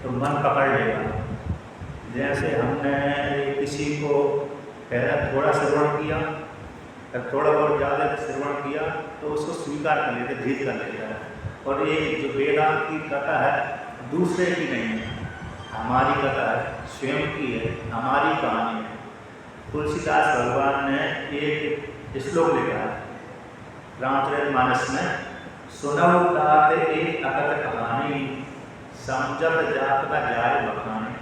तो मन पकड़ लेगा। जैसे हमने किसी को पहले थोड़ा श्रवण किया, फिर थोड़ा बहुत ज़्यादा श्रवण किया तो उसको स्वीकार कर लेते, धीर कर लेता है। और ये जो वेदांत की कथा है दूसरे की नहीं है, हमारी कथा है, स्वयं की है, हमारी कहानी है। तुलसीदास भगवान ने एक श्लोक लिखा है रामचरितमानस में, सुनऊ तात एक अकथ कहानी, समझत जात न जाय बखानी।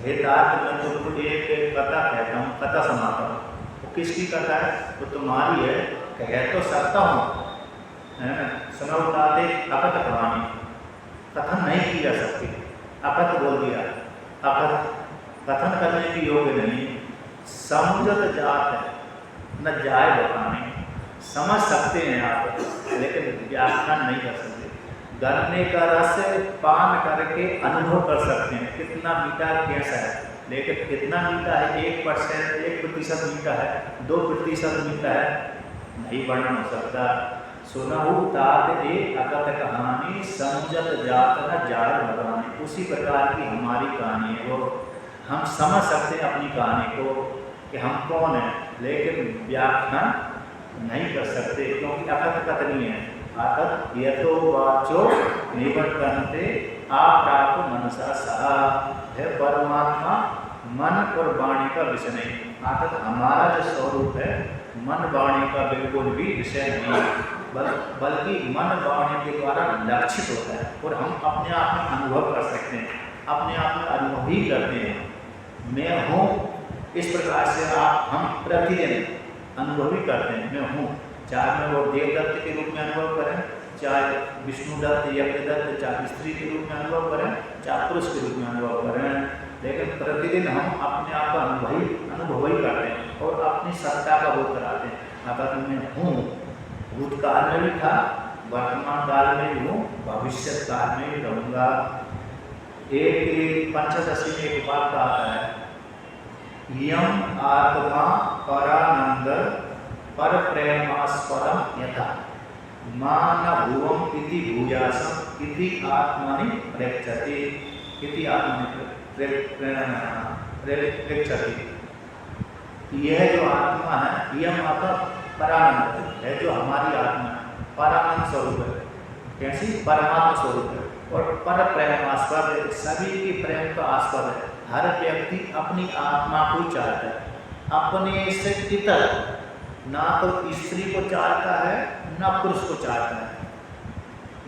हे तात, मैं तुमको एक कथा कहता हूँ, कथा सुनाता हूँ। वो किसकी कथा है? वो तुम्हारी है, कह तो सकता हूँ, है ना। सुनऊ तात एक अकथ कहानी, कथन नहीं की जा सकती, अकथ बोल दिया, अकथ कथन करने की योग्य नहीं। समझत जात है न जाय बखानी, समझ सकते हैं आप लेकिन व्याख्यान नहीं कर सकते। गन्ने का रस पान करके अनुभव कर सकते हैं कितना मीठा कैसा है, लेकिन कितना मीठा है, 1%, 1% मीठा है, 2% मीठा है, नहीं वर्णन हो सकता। सुनहु तात एक अकथ कहानी, समझत जात न जाय बखानी। उसी प्रकार की हमारी कहानी है, वो हम समझ सकते हैं अपनी कहानी को कि हम कौन हैं, लेकिन व्याख्यान नहीं कर सकते क्योंकि अकथ कथनी है। अकथ यथो वाचो निवर्तन्ते आप्राप मनसा सहा, है परमात्मा मन और वाणी का विषय नहीं। अकथ हमारा जो स्वरूप है मन वाणी का बिल्कुल भी विषय नहीं, बल्कि मन वाणी के द्वारा लक्षित होता है और हम अपने आप में अनुभव कर सकते हैं, अपने आप में अनुभव ही करते हैं। मैं हूँ, इस प्रकार से हम प्रतिदिन अनुभव ही करते हैं, मैं हूँ। चाहे मैं वो देवदत्त के रूप में अनुभव करें, चाहे विष्णुदत्त, यज्ञदत्त, चाहे स्त्री के रूप में अनुभव करें, चाहे पुरुष के रूप में अनुभव करें, लेकिन प्रतिदिन हम अपने आप का अनुभव ही करते हैं और अपनी सत्ता का बोध कराते हैं। अगर मैं हूँ, भूतकाल में भी था, वर्तमान काल में भी हूँ, भविष्य काल में भी रहूँगा। एक पंचदशी में एक बात आता है, यम आत्मा परानंद पर प्रेमास्पदम यथा मान भुवम इति भूयासम इति आत्मनि प्रेक्षति, इति आत्मनि प्रेक्षति। यह जो आत्मा है, यम आत्मा परानंद है, जो हमारी आत्मा है, परानंद स्वरूप है, कैसी? परमात्मा स्वरूप है और पर प्रेमास्पद है, सभी की प्रेम का आस्पद है। हर व्यक्ति अपनी आत्मा को चाहता है, अपने से इतर, ना तो स्त्री को चाहता है ना पुरुष को चाहता है।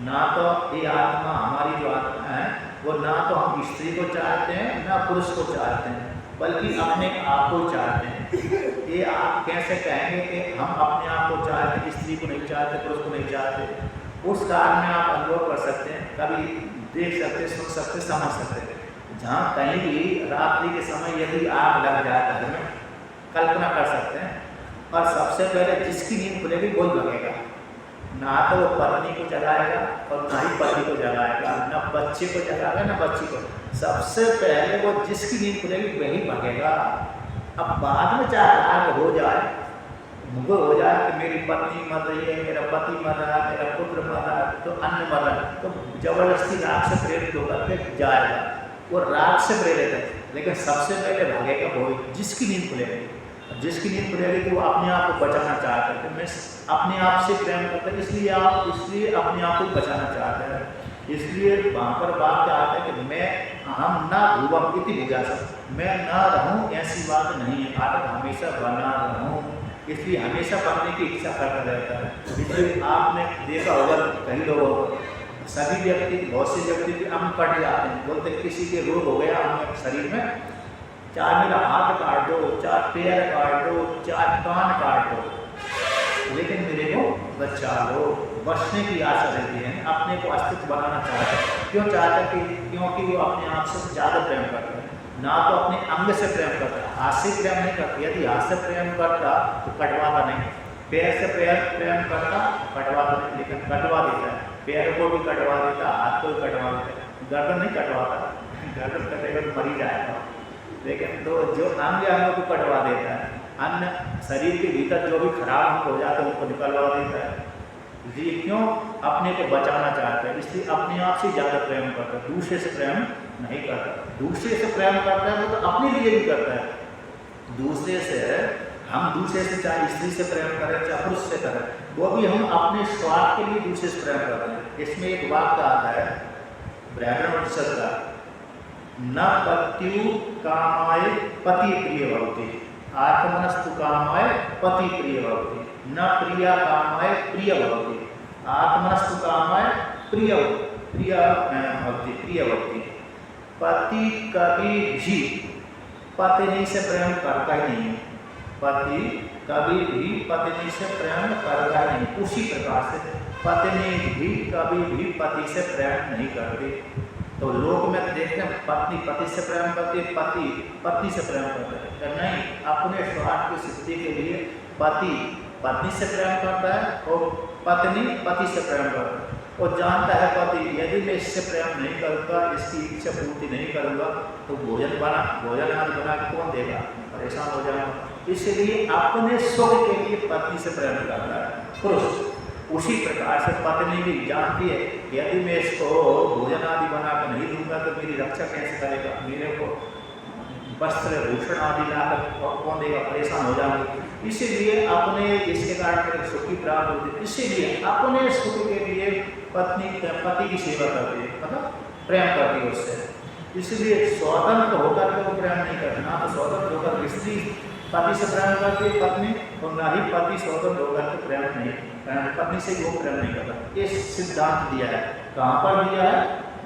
ना तो ये आत्मा, हमारी जो आत्मा है वो ना तो हम स्त्री को चाहते हैं ना पुरुष को चाहते हैं, बल्कि अपने आप को चाहते हैं। ये आप कैसे कहेंगे कि हम अपने आप को चाहते हैं, स्त्री को नहीं चाहते, पुरुष को नहीं चाहते? उस काल में आप अनुभव कर सकते हैं, कभी देख सकते, सुन सकते, समझ सकते। जहाँ कहीं भी रात्रि के समय यदि आग लग जाए घर में, कल्पना कर सकते हैं, और सबसे पहले जिसकी नींद खुलेगी वो भगेगा। ना तो वो पत्नी को जगाएगा और ना ही पति को जगाएगा, ना बच्चे को जगाएगा ना बच्ची को। सबसे पहले वो जिसकी नींद खुलेगी वही भगेगा। अब बाद में चाहे आग हो जाए, मुझे हो जाए कि मेरी पत्नी मर रही है, मेरा पति मर रहा है, मेरा पुत्र मर रहा है, तो अन्य मर रहा है, तो जबरदस्ती राग से प्रेरित होकर के जाएगा, वो राग से प्रेरित है। लेकिन सबसे पहले भागेगा वो जिसकी नींद खुलेगी। जिसकी नींद खुलेगी तो वो अपने आप को बचाना चाहते हैं, मैं अपने आप से प्रेम करते हैं, इसलिए अपने आप को बचाना चाहते हैं। इसलिए वहाँ पर बात क्या आता है कि मैं, हम ना भुवम इति भूयासम, मैं ना रहूँ ऐसी बात नहीं है, आदत हमेशा बना रहूँ, इसलिए हमेशा बनने की इच्छा करता रहता है। इसलिए आपने देखा होगा कई लोगों को, सभी व्यक्ति, बहुत से व्यक्ति के अंग कट जाते हैं, बोलते किसी के रोग हो गया हमें शरीर में, चाहे मेरा हाथ काट दो, चाहे पैर काट दो, चाहे कान काट दो, लेकिन मेरे को बचा लो। बचने की आशा रहती है, अपने को अस्तित्व बनाना चाहते हैं। क्यों चाहते हैं? क्योंकि वो अपने आप से ज़्यादा प्रेम करते हैं, ना तो अपने अंग से प्रेम करता है, हाथ से प्रेम नहीं करता। यदि हाथ से प्रेम करता तो कटवाता नहीं, पैर से प्रेम करता कटवाता नहीं, लेकिन कटवा देता है। पैर को भी कटवा देता, हाथ को भी कटवा देता, गर्दन नहीं कटवाता, गर्दन कटेगा तो मरी जाएगा, लेकिन तो जो अंग को कटवा देता है, अन्य शरीर के भीतर जो भी खराब अंग हो जाता है उनको निकलवा देता है। ये क्यों? अपने को बचाना चाहता है, इसलिए अपने आप से ज़्यादा प्रेम करता है, दूसरे से प्रेम नहीं करता। दूसरे से प्रेम करता है वो तो अपने लिए भी करता है। दूसरे से हम दूसरे से चाहे स्त्री से प्रेम करें चाहे पुरुष से करें, वो भी हम अपने स्वार्थ के लिए दूसरे से प्रेम करते हैं। इसमें एक वाक्य आता है ब्राह्मण उपनिषद का, न पत्यु कामाय पति प्रिय भवति, आत्मनस्तु कामाय पति प्रिय भवति, न प्रिया कामाय प्रिय भवति, आत्मनस्तु कामाय प्रिय भवति। पति कभी भी पत्नी से प्रेम करता ही नहीं है, पति कभी भी पत्नी से प्रेम करता ही नहीं। उसी प्रकार से पत्नी भी कभी भी पति से प्रेम नहीं करती। तो लोग में देखते हैं पत्नी पति से प्रेम करती है, पति पत्नी से प्रेम करते हैं। नहीं, अपने स्वार्थ की सिद्धि के लिए पति पत्नी से प्रेम करता है और पत्नी पति से प्रेम करता है। और जानता है पति यदि मैं इससे प्रेम नहीं करूँगा, इसकी इच्छा पूर्ति नहीं करूँगा तो भोजन आदि बना के कौन देगा, परेशान हो जाएगा। इसलिए अपने सुख के लिए पत्नी से प्रेम करता है पुरुष। उसी प्रकार से पत्नी भी जानती है यदि मैं इसको भोजन आदि बना कर नहीं दूंगा तो मेरी रक्षा कैसे करेगा, मेरे को वस्त्र भूषण आदि लाकर कौन देगा, परेशान हो जाएंगे। इसीलिए अपने इसके कारण मेरे सुख की प्राप्त होती है, इसीलिए अपने सुख के लिए पति की सेवा करती है, मतलब प्रेम करती है उससे। इसलिए स्वतंत्र होकर के वो प्रेम नहीं करती, ना तो स्वतंत्र होकर स्त्री पति से प्रेम करती है पत्नी, और ना ही पति स्वतंत्र होकर के प्रेम नहीं, पत्नी से वो प्रेम नहीं करता। ये सिद्धांत दिया है, कहाँ पर दिया है?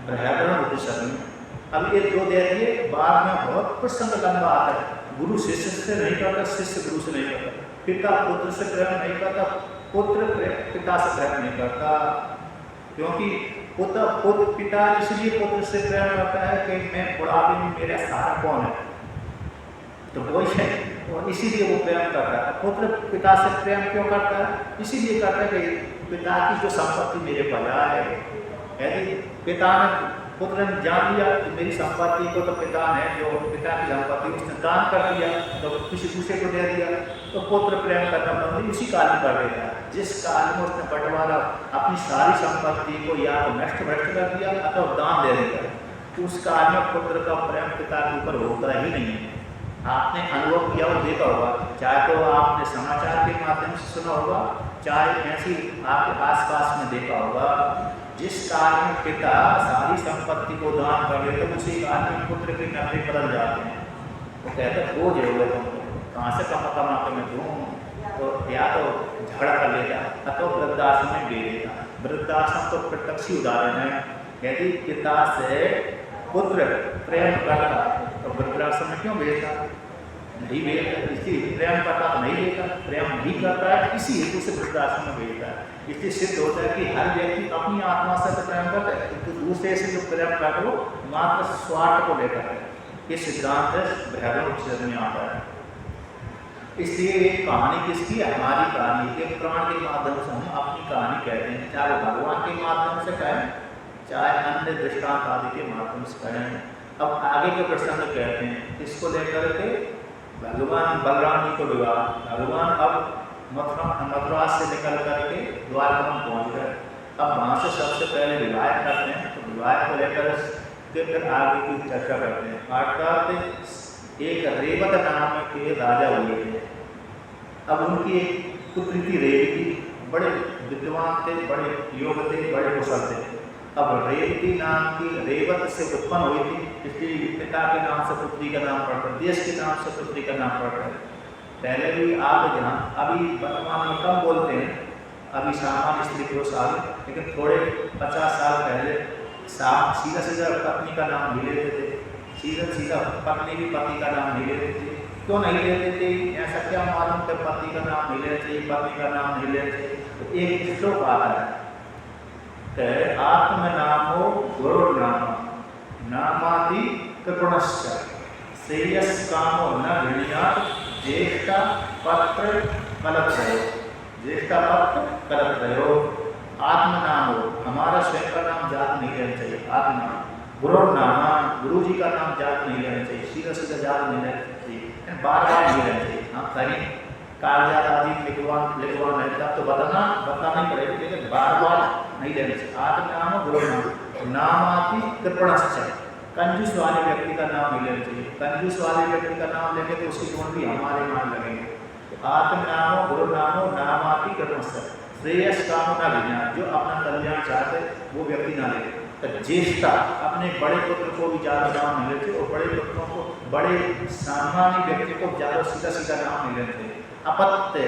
बृहदारण्यक उपनिषद में। अब ये दो दे दिए, बाद में बहुत प्रसंग लंबा आता है। गुरु शिष्य से नहीं करता, शिष्य गुरु से नहीं करता, पिता पुत्र से प्रेम नहीं करता, पुत्र पिता से प्रेम नहीं करता। क्योंकि पिता इसलिए पुत्र से प्रेम करता है कि मैं बुढ़ापे में मेरा सहारा कौन है, तो वही है, और इसीलिए वो प्रेम करता है। पुत्र पिता से प्रेम क्यों करता है? इसीलिए करता है कि पिता की जो संपत्ति मेरे पास है, यदि पिता ने पुत्र ने जान लिया कि मेरी संपत्ति को तो पिता ने, जो पिता की संपत्ति उसने दान कर दिया तो किसी दूसरे को दे दिया, तो पुत्र प्रेम करना बंद उसी काल में कर देता है। जिस काल में उसने बंटवारा अपनी सारी संपत्ति को या तो नष्ट भ्रष्ट कर दिया अथवा दान दे देता है, तो उस काल में पुत्र का प्रेम पिता के ऊपर होता ही नहीं है। आपने अनुभव किया और देखा होगा, चाहे तो आपने समाचार के माध्यम से सुना होगा, चाहे ऐसी आपके आसपास में देखा होगा। जिस काल में पिता सारी संपत्ति को दान कर देते तो उसी काल में पुत्र के नखरे बदल जाते हैं। वो कहते हैं बोझ हो गए तुम, कहाँ से कमा के मैं दूँ, तो या तो झगड़ा कर लेता अथवा वृद्धाश्रम में दे देता। वृद्धाश्रम तो प्रत्यक्ष उदाहरण है। यदि पिता से पुत्र प्रेम करता तो वृद्धाश्रम में क्यों भेजता? नहीं भेजता। इसलिए प्रेम करता तो नहीं भेजता, प्रेम नहीं करता है इसी हेतु से वृद्धाश्रम में भेजता है। इसलिए सिद्ध होता है कि हर व्यक्ति अपनी आत्मा से तो प्रेम करता है, तो दूसरे से जो प्रेम करता है वो मात्र स्वार्थ को लेकर है। ये सिद्धांत बृहदारण्यक उपनिषद में आता है। इसलिए ये कहानी किसकी? हमारी कहानी के प्राण के माध्यम से हम अपनी कहानी कहते हैं, चाहे भगवान के माध्यम से कहें चाहे अन्य दृष्टांत आदि के माध्यम से कहें। अब आगे के प्रसंग कहते हैं, इसको लेकर के भगवान बलराम जी को विवाह, भगवान अब मथुरा से निकल करके द्वारका में पहुँच गए। अब वहाँ से सबसे पहले विवाह करते हैं, तो विवाह को लेकर फिर आगे की चर्चा करते हैं। अर्थात एक रेवत नाम के राजा हुए थे। अब उनकी एक पुत्री थी रेवती, बड़े विद्वान थे, बड़े योग थे, बड़े कुशल थे। अब रेवती नाम की रेवत से उत्पन्न हुई थी, इसलिए पिता के नाम से पुत्री का नाम पड़ता है, देश के नाम से पुत्री का नाम पड़ता है। पहले भी आप जहाँ अभी वर्तमान में कम बोलते हैं, अभी सामान्य स्त्री पुरुष आ गए, लेकिन थोड़े 50 साल पहले सीधा सीधा पत्नी का नाम नहीं लेते थे, सीधा पत्नी भी पति का नाम नहीं लेते थे। क्यों नहीं लेते थे? ऐसा क्या मालूम कि पति का नाम नहीं लेना चाहिए, पत्नी का नाम नहीं लेना चाहिए? तो एक श्लोक आता है, आत्म नामो गुरु नाम नामादि कृपणश्च श्रेयस कामो न गृह्णात ज्येष्ठा पत्र कलत्रयो, ज्येष्ठा पत्र कलत्रयो। आत्म नाम हो, हमारा स्वयं का नाम जात नहीं लेना चाहिए, आत्म नाम। गुरु नाम, गुरु जी का नाम जात नहीं लेना चाहिए, सीधा जात नहीं लेना चाहिए, बार बार नहीं लेना चाहिए। हाँ कहीं कागजात आदि लिखवाना है तब तो बताना ही पड़ेगा, लेकिन बार बार नहीं लेना चाहिए। आत्मनाम गुरु नाम नामाति कृपणश्च, कंजूस वाले व्यक्ति का नाम नहीं लेना चाहिए। कंजूस वाले व्यक्ति का नाम लेंगे तो उसकी गुण भी हमारे मान लगेंगे। आत्मनामो गुरु नामो नामाति कृपणश्च, श्रेयस कामो न विज्ञान, जो अपना कल्याण चाहते वो व्यक्ति ना ले। तो ज्येष्ठा, अपने बड़े पुत्र को भी ज़्यादा नाम नहीं लेते, और बड़े पुत्रों को, बड़े सामान्य व्यक्ति को ज़्यादा सीधा सीधा नाम नहीं लेते। अपत्य,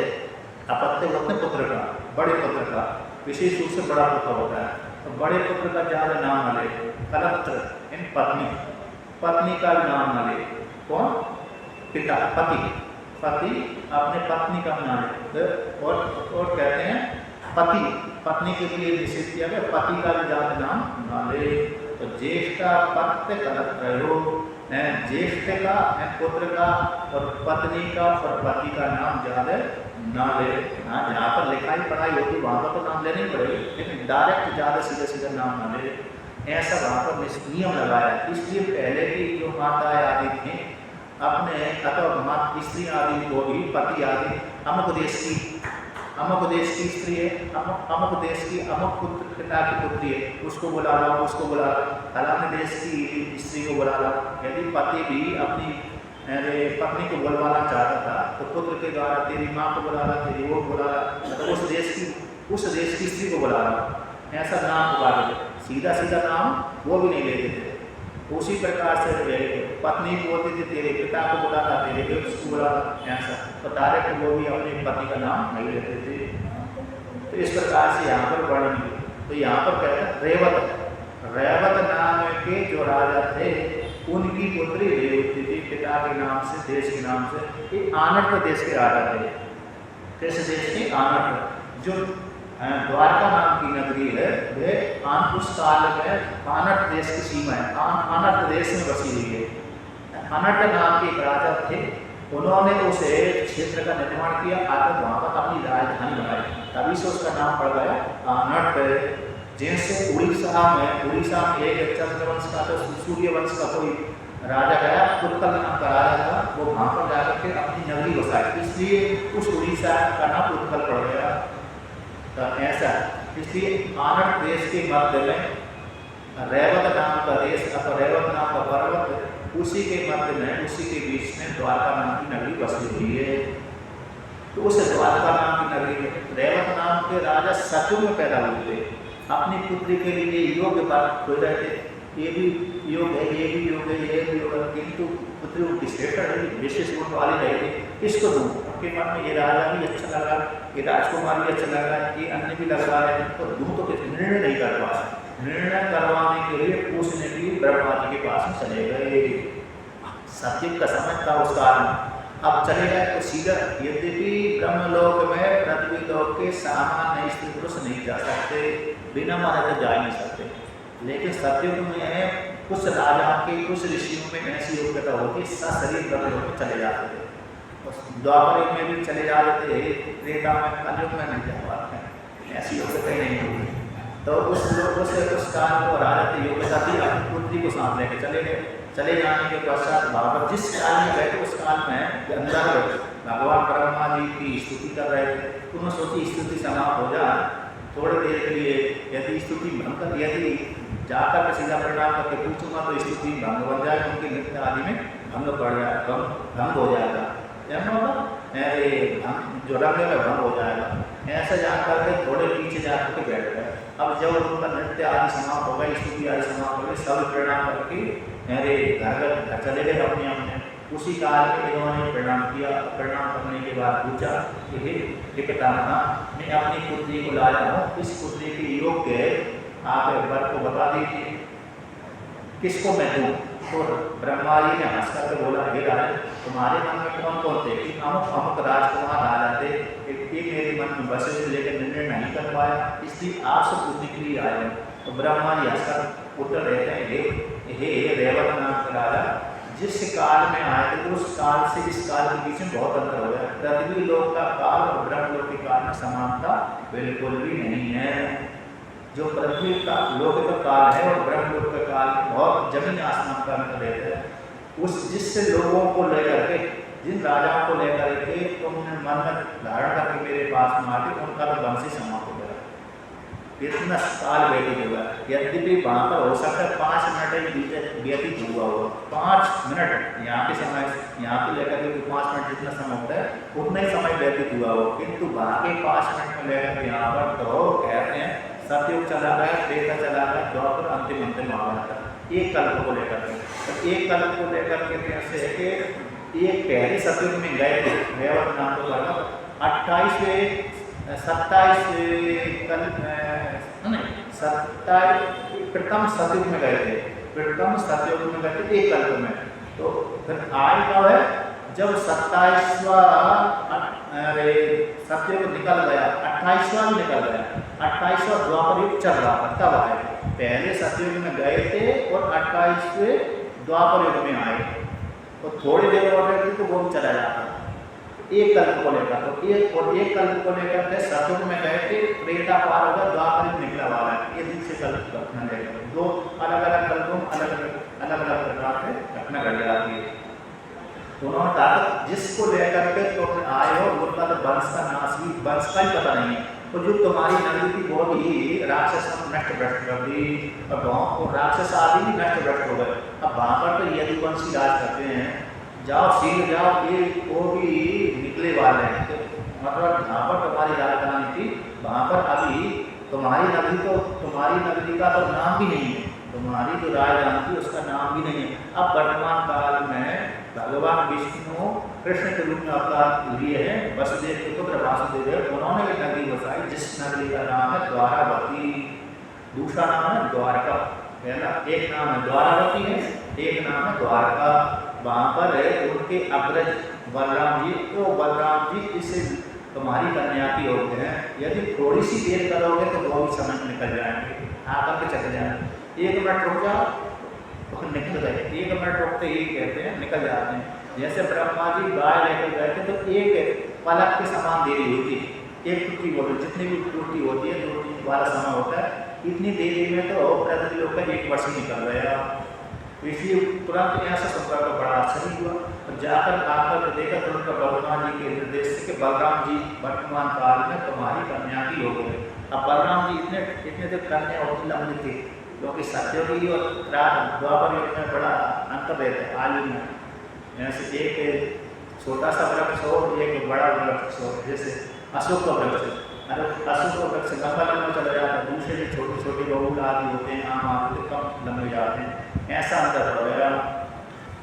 अपत्य होते पुत्र का, बड़े पुत्र का, विशेष रूप से बड़ा पुत्र होता है, तो बड़े पुत्र का ज़्यादा नाम न ले। कलत्र इन पत्नी, पत्नी का भी नाम न ले। कौन? पिता, पति, पति अपने पत्नी का नाम ले। और कहते हैं पति, पत्नी के लिए निषेध किया गया, पति का भी ज़्यादा नाम न ले। तो ज्येष्ठा पत्य कलत्रयो, ज्येष्ठ का, पुत्र का और पत्नी का और पति का नाम ज़्यादा ना ले। हाँ, जहाँ पर लिखाई पढ़ाई होती वहाँ पर तो नाम लेने ही पड़ेगी, लेकिन डायरेक्ट ज़्यादा सीधा सीधा नाम ना ले, ऐसा वहाँ पर नियम लगाया। इसलिए पहले की जो माताएं आदि थी अपने अथवा स्त्री आदि को भी पति आदि, अमुक देश की स्त्री है, अमुक देश की अमुक पुत्र पिता की पुत्री है, उसको बुला लो, उसको बुला लो, फलाने देश की स्त्री को बुला लो। यदि पति भी अपनी पत्नी को बुलवाना चाहता था तो पुत्र के द्वारा तेरी माँ को बुला ला, तेरी वो बुला ला, मतलब उस देश की स्त्री को बुला ला, ऐसा नाम बुला देते। सीधा सीधा नाम वो भी नहीं लेते थे। उसी प्रकार से पत्नी बोलती थी तेरे पिता को बुला ला, तेरे उसको बुला ला, ऐसा तो डायरेक्ट वो भी अपने पति का नाम नहीं लेते थे। तो इस प्रकार से यहाँ पर वर्णन किया। तो यहाँ पर कहते हैं रेवत नाम के जो राजा थे उनकी पुत्री रेवती थी, पिता के नाम से, देश के नाम से। ये आनर्त देश के राजा थे। किस देश के? आनर्त। जो द्वारका नाम की नगरी है वह उस काल में आनर्त देश की सीमा है, आनर्त देश में बसी हुई है। आनर्त नाम के एक राजा थे, उन्होंने उस क्षेत्र का निर्माण किया, आकर वहाँ पर अपनी राजधानी बनाई, तभी से उसका नाम पड़ गया आनर्त। जैसे उड़ीसा में एक चंद्रवंश का तो सूर्यवंश का कोई राजा गया, उत्कल नाम का राजा था, वो वहाँ पर जाकर के अपनी नगरी बसाई, इसलिए उस उड़ीसा का नाम उत्कल पड़ गया। तो ऐसा, इसलिए आनर्त देश के मध्य में रेवत नाम का देश अथवा रेवत नाम का पर्वत, उसी के मध्य में, उसी के बीच में द्वारका नाम की नगरी बसी हुई है। तो उस द्वारका नाम की नगरी में रेवत नाम के राजा सचुर में पैदा हुए थे, अपनी पुत्री के लिए योग्य बात खोज रहे थे, ये भी योग है, ये भी योग है, ये भी योग है, किंतु पुत्री उनकी श्रेष्ठ विशेष गुण वाली रही थी, किसको दूँ? उनके मन में ये राजा भी अच्छा लगा, ये राजकुमार भी अच्छा लग रहा है, ये अन्य भी लग रहा है, तो दूँ तो किसी निर्णय नहीं कर पाए। निर्णय करवाने के लिए पूछने के लिए ब्रह्मा जी के पास में चले गए। सत्युग का समय था उस काल में, अब चले गए तो सीधा, यद्यपि ब्रह्मलोक में पृथ्वी लोक के सामान्य स्त्री पुरुष नहीं जा सकते, बिना माने तो जा नहीं सकते, लेकिन सत्युग में कुछ राजा के, कुछ ऋषियों में ऐसी योग्यता होती, सशरीर ब्रह्मलोक में चले जाते थे, द्वापर में भी चले जाते थे, त्रेता में, कलयुग में नहीं जा पाते, ऐसी योग्यता नहीं होती। तो उस काल को राजा की योग्यता थी, अपनी पुत्री को साथ लेके चले गए। चले जाने के पश्चात बाबर जिस काल में गए उस काल में अंदर भगवान ब्रह्मा जी की स्तुति कर रहे थे। उन्होंने सोची स्तुति समाप्त हो जाए, थोड़ी देर के लिए यदि स्तुति भंग कर, यदि जाकर के सीधा परिणाम करके पूछूंगा तो स्तुति भंग बन जाए, उनके नृत्य आदि में भंग पड़ जाए, भंग हो जाएगा, जो रंग है भंग हो जाएगा। ऐसा जान करके थोड़े पीछे जाकर के बैठ गए। अब जब उनका नृत्य आदि समाप्त हो गई, स्तुति आदि समाप्त हो गई, सब प्रणाम करके मेरे घर चले गए अपने। उसी काल में इन्होंने प्रणाम किया। प्रणाम करने के बाद पूछा कि हे पितामह, मैं अपनी पुत्री को लाया हूँ, इस पुत्री के योग्य आप वर को बता दीजिए, किसको मैं दूँ? तो ब्रह्मा जी ने हंस करके बोला, हे राजन, तुम्हारे मन में कौन कौन थे? कि अमुक राजकुमार आ जाते, ये मेरे मन में बसे थे लेकिन निर्णय नहीं कर पाया, इसलिए आपसे पूछने के लिए आए हैं। तो ब्रह्मा जी हंसकर उत्तर देते हैं, हे रेवत नाम के राजा, जिस काल में आए थे उस काल से इस काल के बीच में बहुत अंतर हो गया। पृथ्वी लोक का काल और ब्रह्म लोक के काल में समानता बिल्कुल भी नहीं है। जो पृथ्वी का लोक का काल है और ब्रह्म लोक का काल बहुत जमीन आसमान का अंतर रहता है। उस जिससे लोगों को लेकर के जिन राजाओं को लेकर के तुमने मन में धारण करके मेरे पास में आते, उनका तो वंश ही समाप्त हो गया। इतना साल व्यतीत हुआ, यद्यपि वहाँ पर हो सकता है 5 मिनट ही व्यतीत हुआ होगा। 5 मिनट यहाँ के समय, यहाँ पे लेकर के 5 मिनट जितना समय होता है उतना ही समय व्यतीत हुआ हो, किंतु वहाँ के 5 मिनट में लेकर यहाँ पर तो कहते हैं सतयुग चला गया, त्रेता चला गया, द्वापर अंतिम आ गया था एक कल्प को लेकर के। तो एक कल्प को लेकर के कैसे है कि एक पहले सतयुग में गए थे, रेवत नाम को लगा 27 प्रथम सतयुग में गए थे, प्रथम सतयुग में गए थे एक कल्प में। तो फिर आय कब है, जब 27वां सतयुग निकल गया, 28वां भी निकल गया, 28वां द्वापर युग चल रहा था तब आए। पहले सतयुग में गए थे और 28वें द्वापर युग में आए, तो थोड़ी देर और रहती तो वो भी चला जाता एक कल्प को लेकर। तो एक कल्प को लेकर के सतयुग में गए थे, त्रेता पार होगा, द्वापर युग निकला वाला है, ये दूसरे कल्प घटना लेकर दो अलग अलग कल्पों अलग अलग प्रकार से घटना घट जाती है। तो उन्होंने कहा जिसको लेकर के तुम आए हो उनका तो वंश का नाश भी, वंश का ही पता नहीं है। तो जो तुम्हारी नगरी थी वो भी राक्षस नष्ट भ्रष्ट कर दी, और गाँव को राक्षस आदि भी नष्ट भ्रष्ट हो गए। अब वहाँ पर तो यदुवंशी राज करते हैं, जाओ शीघ्र जाओ, ये वो भी निकले वाले हैं। तो मतलब जहाँ पर तुम्हारी राजधानी थी वहाँ पर अभी तुम्हारी नगरी, तो तुम्हारी नगरी का तो नाम भी नहीं है, तुम्हारी जो राजधानी थी उसका नाम भी नहीं है। अब वर्तमान काल में भगवान विष्णु कृष्ण के रूप में अवतार लिए हैं, वसुदेव के पुत्र वासुदेव, उन्होंने एक नगरी बसाई जिस नगरी का नाम है द्वारावती, दूसरा नाम है द्वारका। पहला एक नाम है द्वारावती है, एक नाम है द्वारका। वहाँ पर उनके अग्रज बलराम जी, तो बलराम जी इसे तुम्हारी कन्या की होते हैं, यदि थोड़ी सी देर करोगे तो वो भी समय निकल जाएंगे, आकर के चले जाएंगे। 1 मिनट रुक जाओ तो निकल गए, 1 मिनट रुकते ही कहते हैं निकल जाते हैं। जैसे ब्रह्मा जी गाय लेकर गए थे तो एक पलक के समान देरी हुई थी, एक टूटी बोलो, जितनी भी टूटी होती है टूटी वाला समय होता है, इतनी देरी में तो पृथ्वी लोग का 1 वर्ष निकल गया। इसलिए तुरंत ऐसा संपर्क का बड़ा आश्चर्य हुआ, और जाकर आकर देखा तो उनका भगवान जी के निर्देश से कि बलराम जी वर्तमान काल में तुम्हारी कन्या की हो गई। अब बलराम जी इतने तक कन्या होती लंबी थी, क्योंकि सत्ययुगी और द्वापर युग में बड़ा अंतर रहता है आयु में। जैसे एक छोटा सा वृक्ष हो, एक बड़ा वृक्ष हो, जैसे अशोक का वृक्ष, अशोक का वृक्ष लंबा लंबा चला जाता है, दूसरे जो छोटे छोटे बबूल आदि होते हैं, आम आदि कम लंबे जाते हैं, ऐसा अंतर हो गया।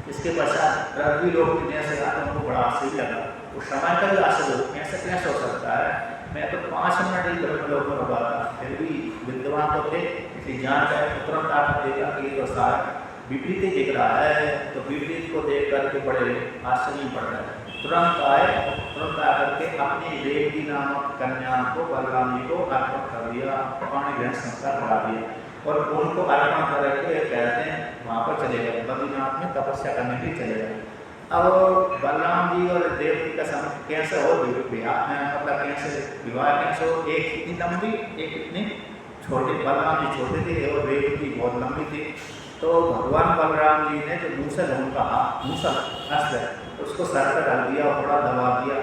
इसके पश्चात रघुवी लोग जैसे आते हैं उनको बड़ा आश्चर्य लगा, वो समय का भी आश्चर्य हो, ऐसा कैसे हो सकता है, मैं तो 5 मिनट ही लोग में होगा था, फिर भी विद्वान तो थे, इसलिए जान गए तुरंत आकर देखा कि ये तो सारा विपरीत ही दिख रहा है। तो विपरीत को देख करके बड़े आश्चर्य पड़ रहे हैं, तुरंत आए, तुरंत आकर के अपनी देवकी नामक कन्या को बलराम जी को अर्पण कर दिया, पानी ग्रहण संस्कार करा दिया, और उनको अर्पण करके कहते हैं वहाँ पर चले गए, बद्रीनाथ में तपस्या करने के लिए चले गए। अब बलराम जी और देवकी का समय कैसे हो विवाह, मतलब कैसे विवाह कैसे हो, एक इतनी लंबी एक इतनी छोटी, बलराम जी छोटे थे और देवकी बहुत लंबी थी। तो भगवान बलराम जी ने जो मूसल उनका मूसल अस्त्र उसको सर पर डाल दिया और थोड़ा दबा दिया।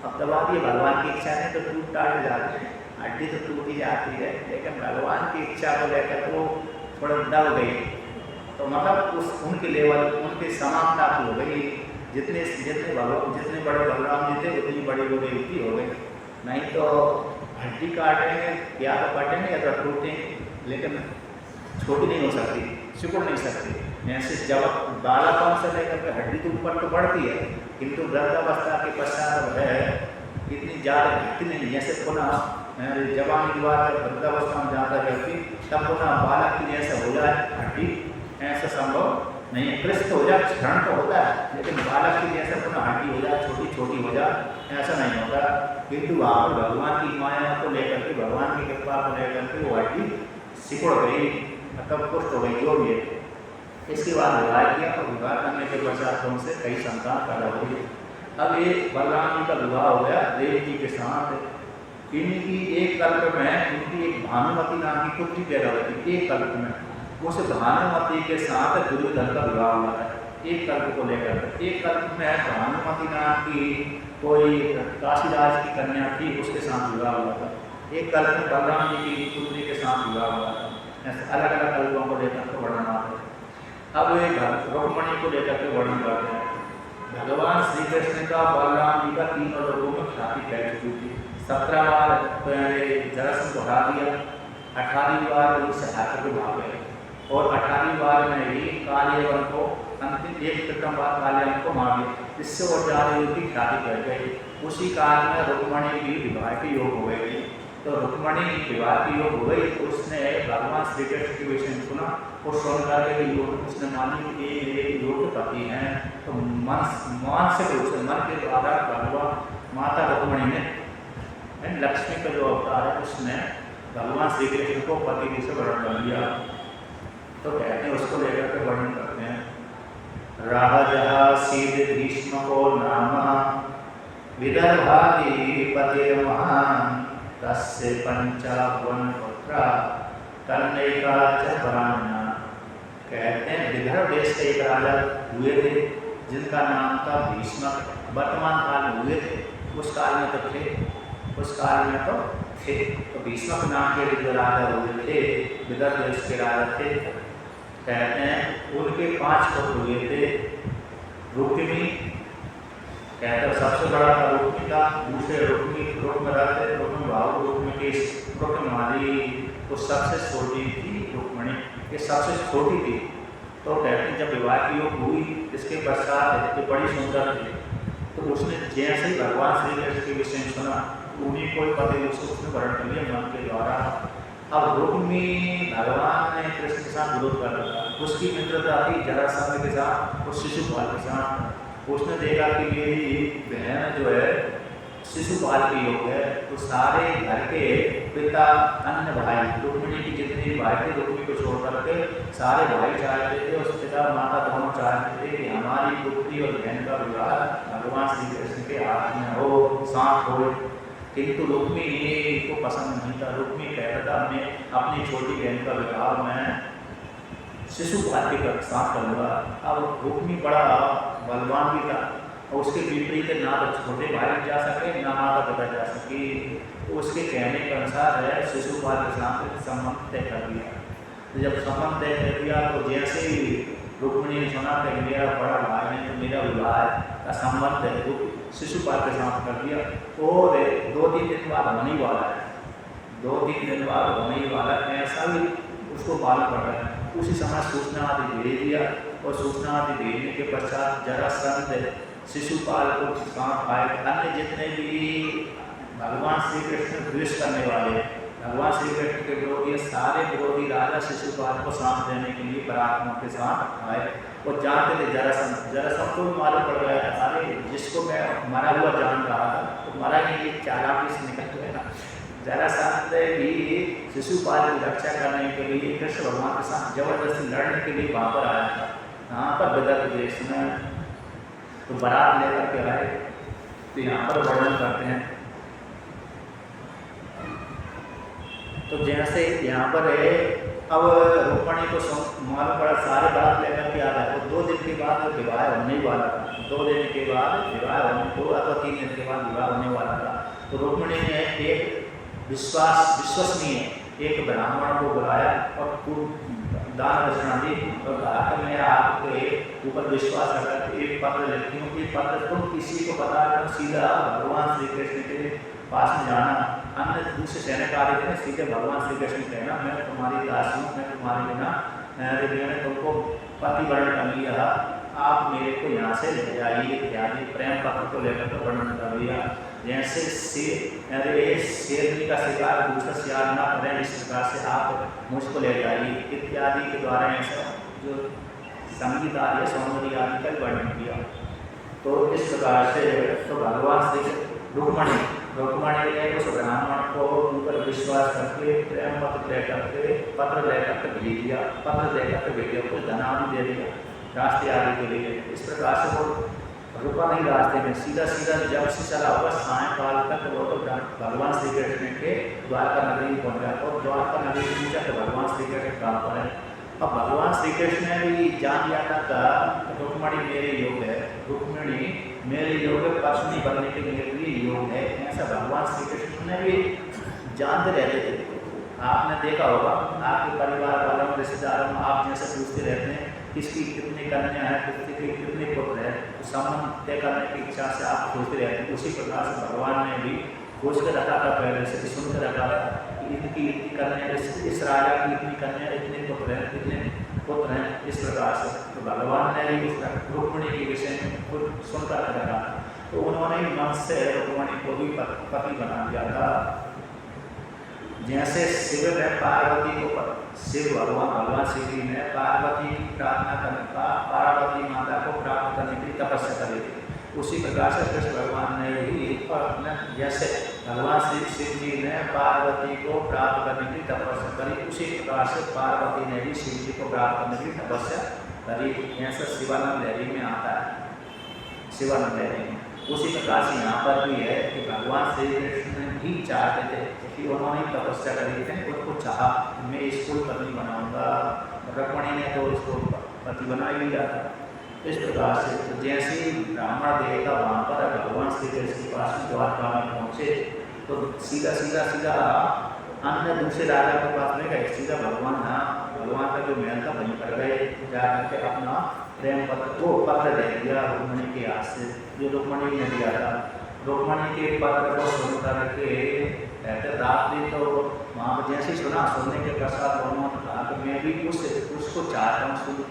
अब दबा दिए, भगवान की इच्छा नहीं तो टूट टाट जाते हैं, हड्डी तो टूटी जाती है, लेकिन भगवान की इच्छा को लेकर वो थोड़ा दब गई, तो मतलब उस उनके लेवल उनकी समानता हो गई। जितने बड़े बलराम जी थे उतनी बड़ी वो देवकी हो गई, नहीं तो हड्डी काटेंगे या तो कटेंगे या तो टूटेंगे, लेकिन छोटी नहीं हो सकती, सिकुड़ नहीं सकती। ऐसे जब बालापन से लेकर के हड्डी तो ऊपर तो बढ़ती है, किंतु वृद्धावस्था के पश्चात है इतनी ज़्यादा घटती नहीं। जैसे पुनः जवानी द्वारा वृद्धावस्था में ज़्यादा रहती, तब पुनः बालक की जैसे हो जाए हड्डी, ऐसा संभव नहीं है। कृष्ण हो जाए, क्षण तो होता है, लेकिन बालक की जैसे पुनः हड्डी हो जाए, छोटी छोटी हो जाए, ऐसा नहीं होता। किंतु वहाँ पर भगवान की माया को लेकर के, भगवान की कृपा को लेकर के वो हड्डी सिकुड़ गई, मतलब पुष्ट हो गई, जो भी है। इसके बाद विवाह किया, तो विवाह करने के पश्चात उनसे कई संतान पैदा हुई। अब ये बलराम जी का विवाह हो गया देव जी के साथ। इनकी एक कल्प में इनकी एक भानुमती नाम की पुत्री पैदा हुई थी, एक कल्प में। उस भानुमती के साथ दुर्योधन का विवाह हुआ है। एक कल्प को लेकर। एक कल्प में भानुमति नाम की कोई काशीराज की कन्या थी, उसके साथ विवाह हुआ था। एक कल्प में बलराम जी की पुत्री के साथ विवाह हुआ था। ऐसे अलग अलग कल्पों को लेकर के वर्णन आते हैं। अब एक रुक्मणी को लेकर के वर्णन करते हैं। भगवान श्री कृष्ण का बलराम जी का तीनों लोगों में ख्याति फैल चुकी थी। 17 बार जरासंध को हरा दिया, 18वीं बार उनसे हाथ को भाग गए और 18वीं बार में ही कालियवन को अंतिम एक प्रथम बार कालियवन को मार दिया। इससे वो ज्यादा युद्ध की ख्याति बढ़ गई। उसी काल में रुक्मणी की विवाह के योग हो गए थे। तो रुक्मणी विवाह की योग हो गई तो उसने भगवान श्री कृष्ण के विषय में सुना और सुन करके योग उसने मानी कि ये योग पति हैं। तो मानसिक रूप से मन के द्वारा भगवान माता रुक्मणी ने लक्ष्मी का जो अवतार है उसने भगवान श्री कृष्ण को पति से वर्णन कर दिया। तो कहते हैं उसको लेकर के वर्णन करते हैं। राजा सीध भीष्म को नाम विदर्भाधिपति महान तस्य पंचावन पुत्रा कन्यका च ब्राह्मणा। कहते हैं विदर्भ देश के एक राजा हुए थे जिनका नाम था भीष्म। वर्तमान काल में हुए थे, उस काल में तो थे, उस काल में तो थे। तो भीष्म नाम के जो राजा हुए थे, विदर्भ देश के राजा थे। कहते हैं उनके 5 पुत्र हुए थे। रुक्मी कहते हैं सबसे बड़ा था रुक्मी का, दूसरे रुक्मरथ, रुक्मभाव, रुक्मकेश, रुक्ममाली, वो सबसे छोटी थी रुक्मणी, ये सबसे छोटी थी। तो कहते हैं जब विवाह की योग हुई इसके पश्चात ये बड़ी सुंदर थी। तो उसने जैसे ही भगवान श्री कृष्ण के विषय सुना उन्हीं को पति उसने वर्ण कर लिया मन के द्वारा। अब रुक्मी भगवान ने कृष्ण के साथ विरोध कर रखा। उसकी मित्रता थी जरासंध के साथ और शिशुपाल के साथ। उसने देखा कि मेरी बहन जो है शिशुपाल की योग है, तो सारे घर के पिता अन्य भाई रुक्मिणी की जितने भाई थे रुक्मी को छोड़ करके सारे भाई चाहते थे, उस पिता माता दोनों चाहते थे कि हमारी पुत्री और बहन का विवाह भगवान श्री कृष्ण के हाथ में हो, साथ हो। किंतु रुक्मी को पसंद नहीं था। रुक्मी कहता था मैं अपनी छोटी बहन का विवाह में शिशुपाल के साथ करूँगा। अब रुक्मी बड़ा बलवान भी था और उसके विपरीत ना तो छोटे भाई जा सके ना माता पिता जा सके। तो उसके कहने के अनुसार है शिशुपाल के साथ संबंध तय कर दिया। तो जब संबंध तय कर दिया तो जैसे ही रुक्मिणी ने सुना कि मेरा बड़ा भाई है तो मेरा विवाह का संबंध है शिशुपाल के साथ कर दिया। और 2-3 दिन बाद होने वाला है, 2-3 दिन बाद होने वाला ऐसा भी उसको मालूम पड़ रहा है। उसी समय सूचना आदि भेज दिया और सूचना आदि भेजने के पश्चात जरासंध शिशुपाल को साथ आए। अन्य जितने भी भगवान श्री कृष्ण द्वेष करने वाले भगवान श्री कृष्ण के विरोधी सारे विरोधी राजा शिशुपाल को साथ देने के लिए पराक्रमों के साथ आए। वो जानते थे जरासंध को भी मालूम पड़ गया था, अरे जिसको मैं मरा हुआ जान रहा था तो मरा ही ये चालाकी से निकल गया। जरासंध भी शिशुपाल की रक्षा करने के लिए कृष्ण भगवान के साथ जबरदस्ती लड़ने के लिए वहाँ पर आया था। यहाँ पर विदर्भ देश में तो बारात लेकर के आए। तो यहाँ पर वर्णन करते हैं। तो जैसे यहाँ पर है अब रुक्मिणी को मालूम पड़ा सारे बारात लेकर के आ रहा है। तो 2 दिन के बाद विवाह होने वाला था। 2 दिन के बाद विवाह होने को अथवा 3 दिन के बाद विवाह होने वाला था। तो रुक्मिणी ने एक विश्वसनीय एक ब्राह्मण को बुलाया और दान दक्षिणा दी और कहा कि मैं आपके ऊपर विश्वास रखता हूँ, एक पत्र लिखती हूँ कि पत्र तुम किसी को बता कर सीधा भगवान श्री कृष्ण के पास में जाना। अन्य दूसरे सैनिकारी थे सीधे भगवान श्री कृष्ण कहना मैं तुम्हारी दासी हूँ, मैं तुम्हारे बिना मैंने तुमको पति वर्ण कर लिया, आप मेरे को यहाँ से ले जाइए इत्यादि प्रेम पत्र को लेकर तो वर्णन कर दिया। जैसे शेरनी का शिकार दूसरा शिकार ना करें इस प्रकार से आप मुझको ले जाइए इत्यादि के द्वारा ऐसा जो संगीत आदि सौंदर्य आदि का वर्णन किया। तो इस प्रकार से तो भगवान श्री रुक्मिणी ने उस ब्राह्मण को ऊपर विश्वास करके प्रेम पत्र लेकर के भेज दिया। पत्र लेकर के भेज दिया, कुछ धन आदि दे दिया रास्ते आदि के लिए। इस प्रकार से वो रुका नहीं रास्ते में, सीधा जब से चला हुआ सायंकाल तक वो तो भगवान श्री कृष्ण के द्वारका नगरी पहुँच गया। और द्वारका नगरी पूछा तो भगवान श्री कृष्ण कहाँ पर है। अब भगवान श्री कृष्ण ने भी जान लिया था रुक्मणी मेरे योग है, रुक्मणी मेरे योग है, पत्नी बनने के लिए योग है, ऐसा भगवान श्री कृष्ण ने भी जानते रहते थे। आपने देखा होगा आपके परिवार वालों रिश्तेदारों में आप जैसे पूछते रहते हैं किसकी कितनी कन्या है, किसके कितने पुत्र है, तो संबंध तय करने की इच्छा से आप पूछते रहते हैं। उसी प्रकार से भगवान ने भी खोज कर रखा था, पहले से सुन कर रखा था कि इनकी इतनी कन्या, इस राजा की इतनी कन्या, इतने पुत्र हैं, इस प्रकार से। तो भगवान ने भी उस रुक्मणी के विषय में कुछ सुनकर रखा था, तो उन्होंने मन से रुक्मणी को भी पति बना दिया था। जैसे शिव ने पार्वती को, शिव भगवान श्री जी ने पार्वती की प्रार्थना करने का, पार्वती माता को प्राप्त करने की तपस्या करी थी, उसी प्रकार से कृष्ण भगवान ने भी जैसे भगवान श्री शिव जी ने पार्वती को प्राप्त करने की तपस्या करी, उसी प्रकार से पार्वती ने भी शिव जी को प्राप्त करने की तपस्या करी। ऐसा शिवानंद लहरी में आता है, शिवानंद लहरी में। उसी प्रकार से यहाँ पर भी है कि भगवान श्री कृष्ण भी चाहते थे कि उन्होंने तपस्या करी थी, उनको चाहा मैं इसको पत्नी बनाऊंगा, रुक्मणी ने तो इसको पति बना ही लिया था। इस प्रकार से तो जैसे ही ब्राह्मण देवता वहाँ पर भगवान श्री कृष्ण के पास द्वारका में पहुँचे तो सीधा अन्य दूसरे राजा के पास में गए, सीधा भगवान का जो महल था वहीं पर गए, जाकर के अपना प्रेम पत्र दे दिया रुक्मणी के हाथ से, जो रुक्मणी ने दिया था। रुक्मणी के पत्र को सुन करके कहते रात्रि तो वहाँ पर जैसे सुना, सुनने के पश्चात उन्होंने कहा कि मैं भी उसको चाहता हूँ,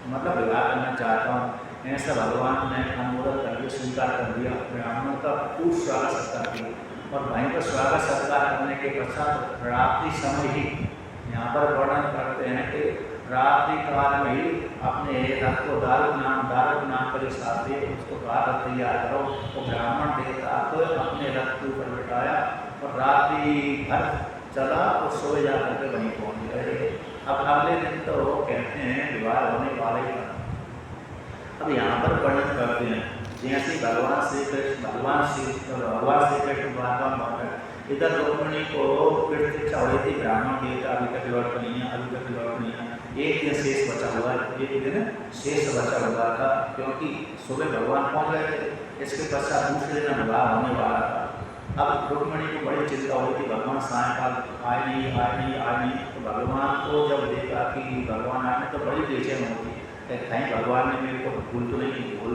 मतलब विवाह करना चाहता हूँ। ऐसा भगवान ने अनुमोदन करके स्वीकार कर दिया, ब्राह्मण का खूब स्वागत सत्कार किया। और वहीं पर स्वागत सत्कार करने के पश्चात रात्रि समय ही यहाँ पर वर्णन करते हैं कि रात्रि काल में ही अपने रथ को दारुक नाम पर साथ उसको रथ तैयार करो। तो ब्राह्मण देवता को अपने रथ के ऊपर बिठाया और रात्रि भर चला और सोए जा करके वहीं पहुँच गए। अब अगले दिन तो कहते हैं विवाह होने वाले का। अब यहाँ पर वर्णन करते हैं जैसे भगवान श्री कृष्ण द्वारका में इधर रुक्मणी को प्रतीक्षा हुई थी, ब्राह्मण देवता अभी तक लौट नहीं है। एक दिन शेष बचा हुआ था, क्योंकि सुबह भगवान पहुँच गए थे, इसके पश्चात दूसरे दिन विवाह होने वाला था। अब रुक्मणी को बड़ी चिंता हुई थी, भगवान सायंकाल आए नहीं। तो भगवान को जब देखा कि भगवान आए तो बड़ी बेचैन होती, कहीं भगवान ने मेरे को भूल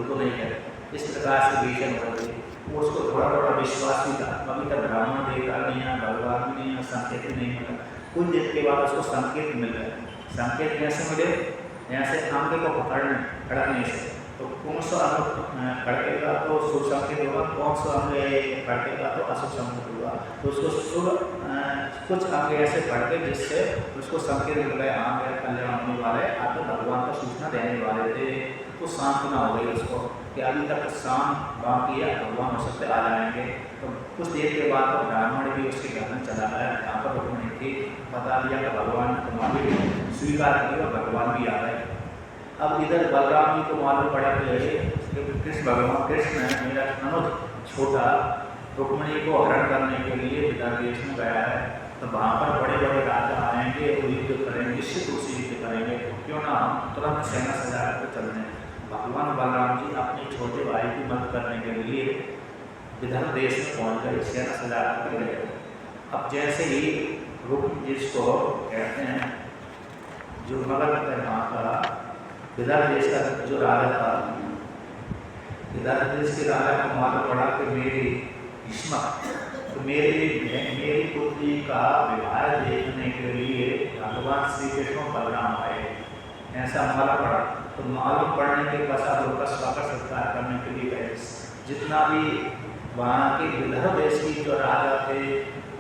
तो नहीं है, इस प्रकार से बेचैन हो गई। उसको थोड़ा विश्वास भी था, अभी तक ब्राह्मण देवता नहीं है, भगवान भी नहीं है, संकेत नहीं मिला। कुछ दिन के बाद उसको संकेत मिल गया। संकेत कैसे मिले? ऐसे आंखे को खड़कने से, तो कौन सा अंग खड़केगा तो शुभ संकेत होगा, कौन सा अंग खड़केगा तो अशुभ संकेत होगा। तो उसको कुछ अंग ऐसे खड़के जिससे उसको संकेत मिल गया, आंग कल्याण होने वाले, आगे भगवान को सूचना देने वाले थे। तो सांत्वना हो गई उसको कि अभी तक शाम बाकी है, भगवान हो सकते आ जाएंगे। तो कुछ देर के बाद तो ब्राह्मण भी उसके घर में चला गया, यहाँ पर रुक्मणी थी, बता दिया कि भगवान ने तुम्हारी स्वीकार किया, भगवान भी आ गए। अब इधर बलराम जी को मालूम पड़ा कि कृष्ण मेरा अनुज छोटा रुक्मणी को हरण करने के लिए विदर्भ देश में गया है, तो वहाँ पर बड़े राजा आएंगे, युद्ध करेंगे, निश्चित रूप से युद्ध करेंगे, क्यों ना हम तुरंत सेना सजा कर चल दें। भगवान बलराम जी अपने छोटे भाई की मदद करने के लिए विदर्भ देश में पहुँच गए, सेना सजा कर गए। अब जैसे ही रुक्म जिसको कहते हैं जो मगध वहाँ का विदर्भ देश का जो राजा था, विदर्भ देश के राजा को मालूम पड़ा कि मेरी भीष्म तो मेरी पुत्री का विवाह देखने के लिए भगवान श्री कृष्ण बलराम आए, ऐसा मालूम पड़ा। तो मालूम पड़ने के पश्चात उनका स्वागत सत्कार करने के लिए गए। जितना भी वहाँ के विदर्भ देश की जो राजा थे,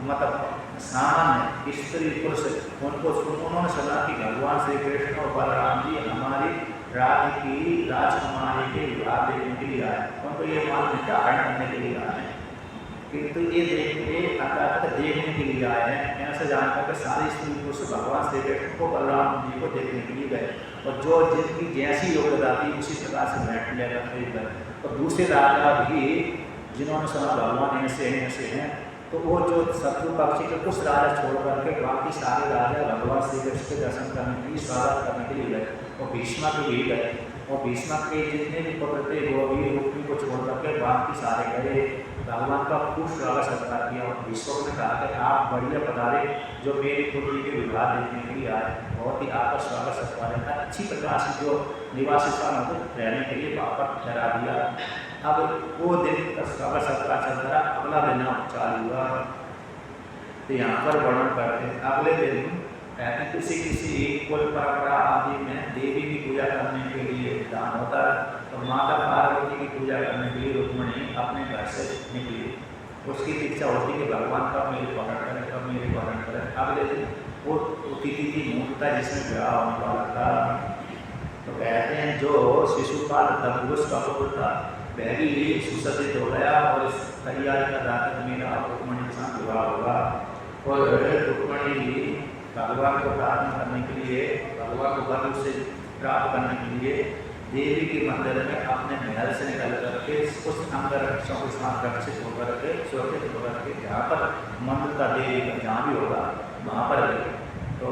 मतलब सामान्य स्त्री पुरुष, उन्होंने सुना कि भगवान श्री कृष्ण और बलराम जी हमारी राजकुमारी के विवाह देखने के लिए आए, उनको ये मान्यता हरण करने के लिए आए हैं, किंतु ये देखने के लिए आए हैं। ऐसा जानकर के सारी स्त्री पुरुष भगवान श्री कृष्ण को बलराम जी को देखने के लिए गए, और जो जिनकी जैसी योग्यता थी उसी प्रकार से बैठ लिया करते। और दूसरे राजा भी जिन्होंने सुना भगवान ऐसे हैं तो वो जो शत्रु पक्षी के कुछ राजा छोड़ करके बाकी सारे राजा भगवान श्री कृष्ण के दर्शन करने के लिए, स्वागत करने के लिए गए। और भीष्मा के भी गए, और भीष्मा के जितने भी पुत्र थे वो भी रुक्मी को छोड़ करके बाकी सारे गए। भगवान का खूब स्वागत सत्कार किया। और भीष्म ने कहा कि आप बढ़िया पधारे, जो मेरी पुत्री के विवाह देखने के लिए आए, बहुत ही आपका स्वागत सत्कार है। अच्छी प्रकार से जो निवासी स्थान को रहने के लिए वापस ठहरा दिया। अब वो दिन का स्वागत सत्कार चलता रहा। अगला दिन चालू हुआ, तो यहाँ पर वर्णन करते हैं। अगले दिन कहते हैं किसी कुल परंपरा आदि में देवी की पूजा करने के लिए दान होता है। तो माता पार्वती की पूजा करने के लिए रुक्मिणी अपने घर से निकली। उसकी इच्छा होती कि भगवान कब मेरी पकड़ करें, कब मेरी पकड़ करें। अगले दिन वो तिथि की मुहूर्त जिसमें विवाह होने वाला था। तो कहते हैं जो शिशुपाल दंगुस का पुत्र था वह भी सुसज्जित हो गया और इस तैयारी का दाता मेरा रुक्मिणी के साथ विवाह होगा। और रुक्मिणी भगवान को प्रार्थना करने के लिए, भगवान को बल से प्राप्त करने के लिए देवी के मंदिर में अपने महल से निकल करके उस अंगरक्षकों के साथ रक्षित होकर के, सुरक्षित होकर के, जहाँ पर मंदिर का देवी का जहाँ भी होगा वहाँ पर गए। तो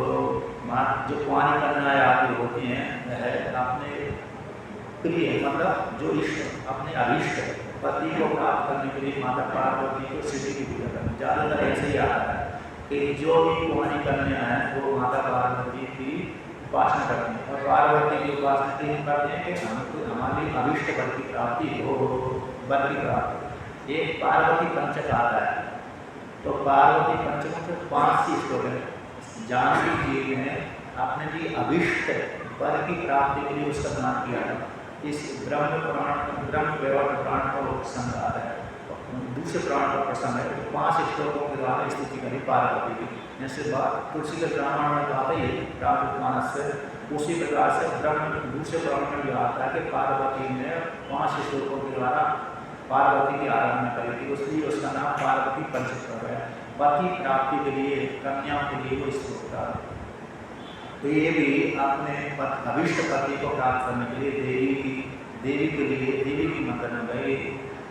जो कुआनी कन्याएं आदि होती हैं वह अपने प्रिय मतलब जो इष्ट अपने अभिष्ट पति को प्राप्त करने के लिए माता पार्वती को सिद्धि की पूजा करते। ज़्यादातर ऐसे ही आता है कि जो भी कुआनी कन्या है वो माता पार्वती की उपासना करते हैं। और पार्वती की उपासना की करते हैं कि हमको हमारी अभिष्ट बल की प्राप्ति हो, बल की प्राप्ति। एक पार्वती पंचक आता है। तो पार्वती पंचक में 5 श्लोक है। जानकी जी ने अपने जी अभिष्ट बल की प्राप्ति के लिए उसका दान किया है। इस ब्रह्म वैवर्त पुराण का वो प्रसंग आता है। दूसरे पुराण का प्रसंग है। 5 श्लोकों के द्वारा स्तुति करी पार्वती की। जैसे तुलसी के ब्राह्मण में आता ही प्राप्त मानस से, उसी प्रकार से ब्रह्म दूसरे पुराण में भी आता है कि पार्वती ने 5 श्लोकों के द्वारा पार्वती की आराधना करी थी, इसलिए उसका नाम पार्वती पंचक हो गया। पति प्राप्ति के लिए, कन्याओं के लिए वो स्तोत्र था। तो ये भी अपने अभिष्ट पति को प्राप्त करने के लिए देवी की मंदिर में गए।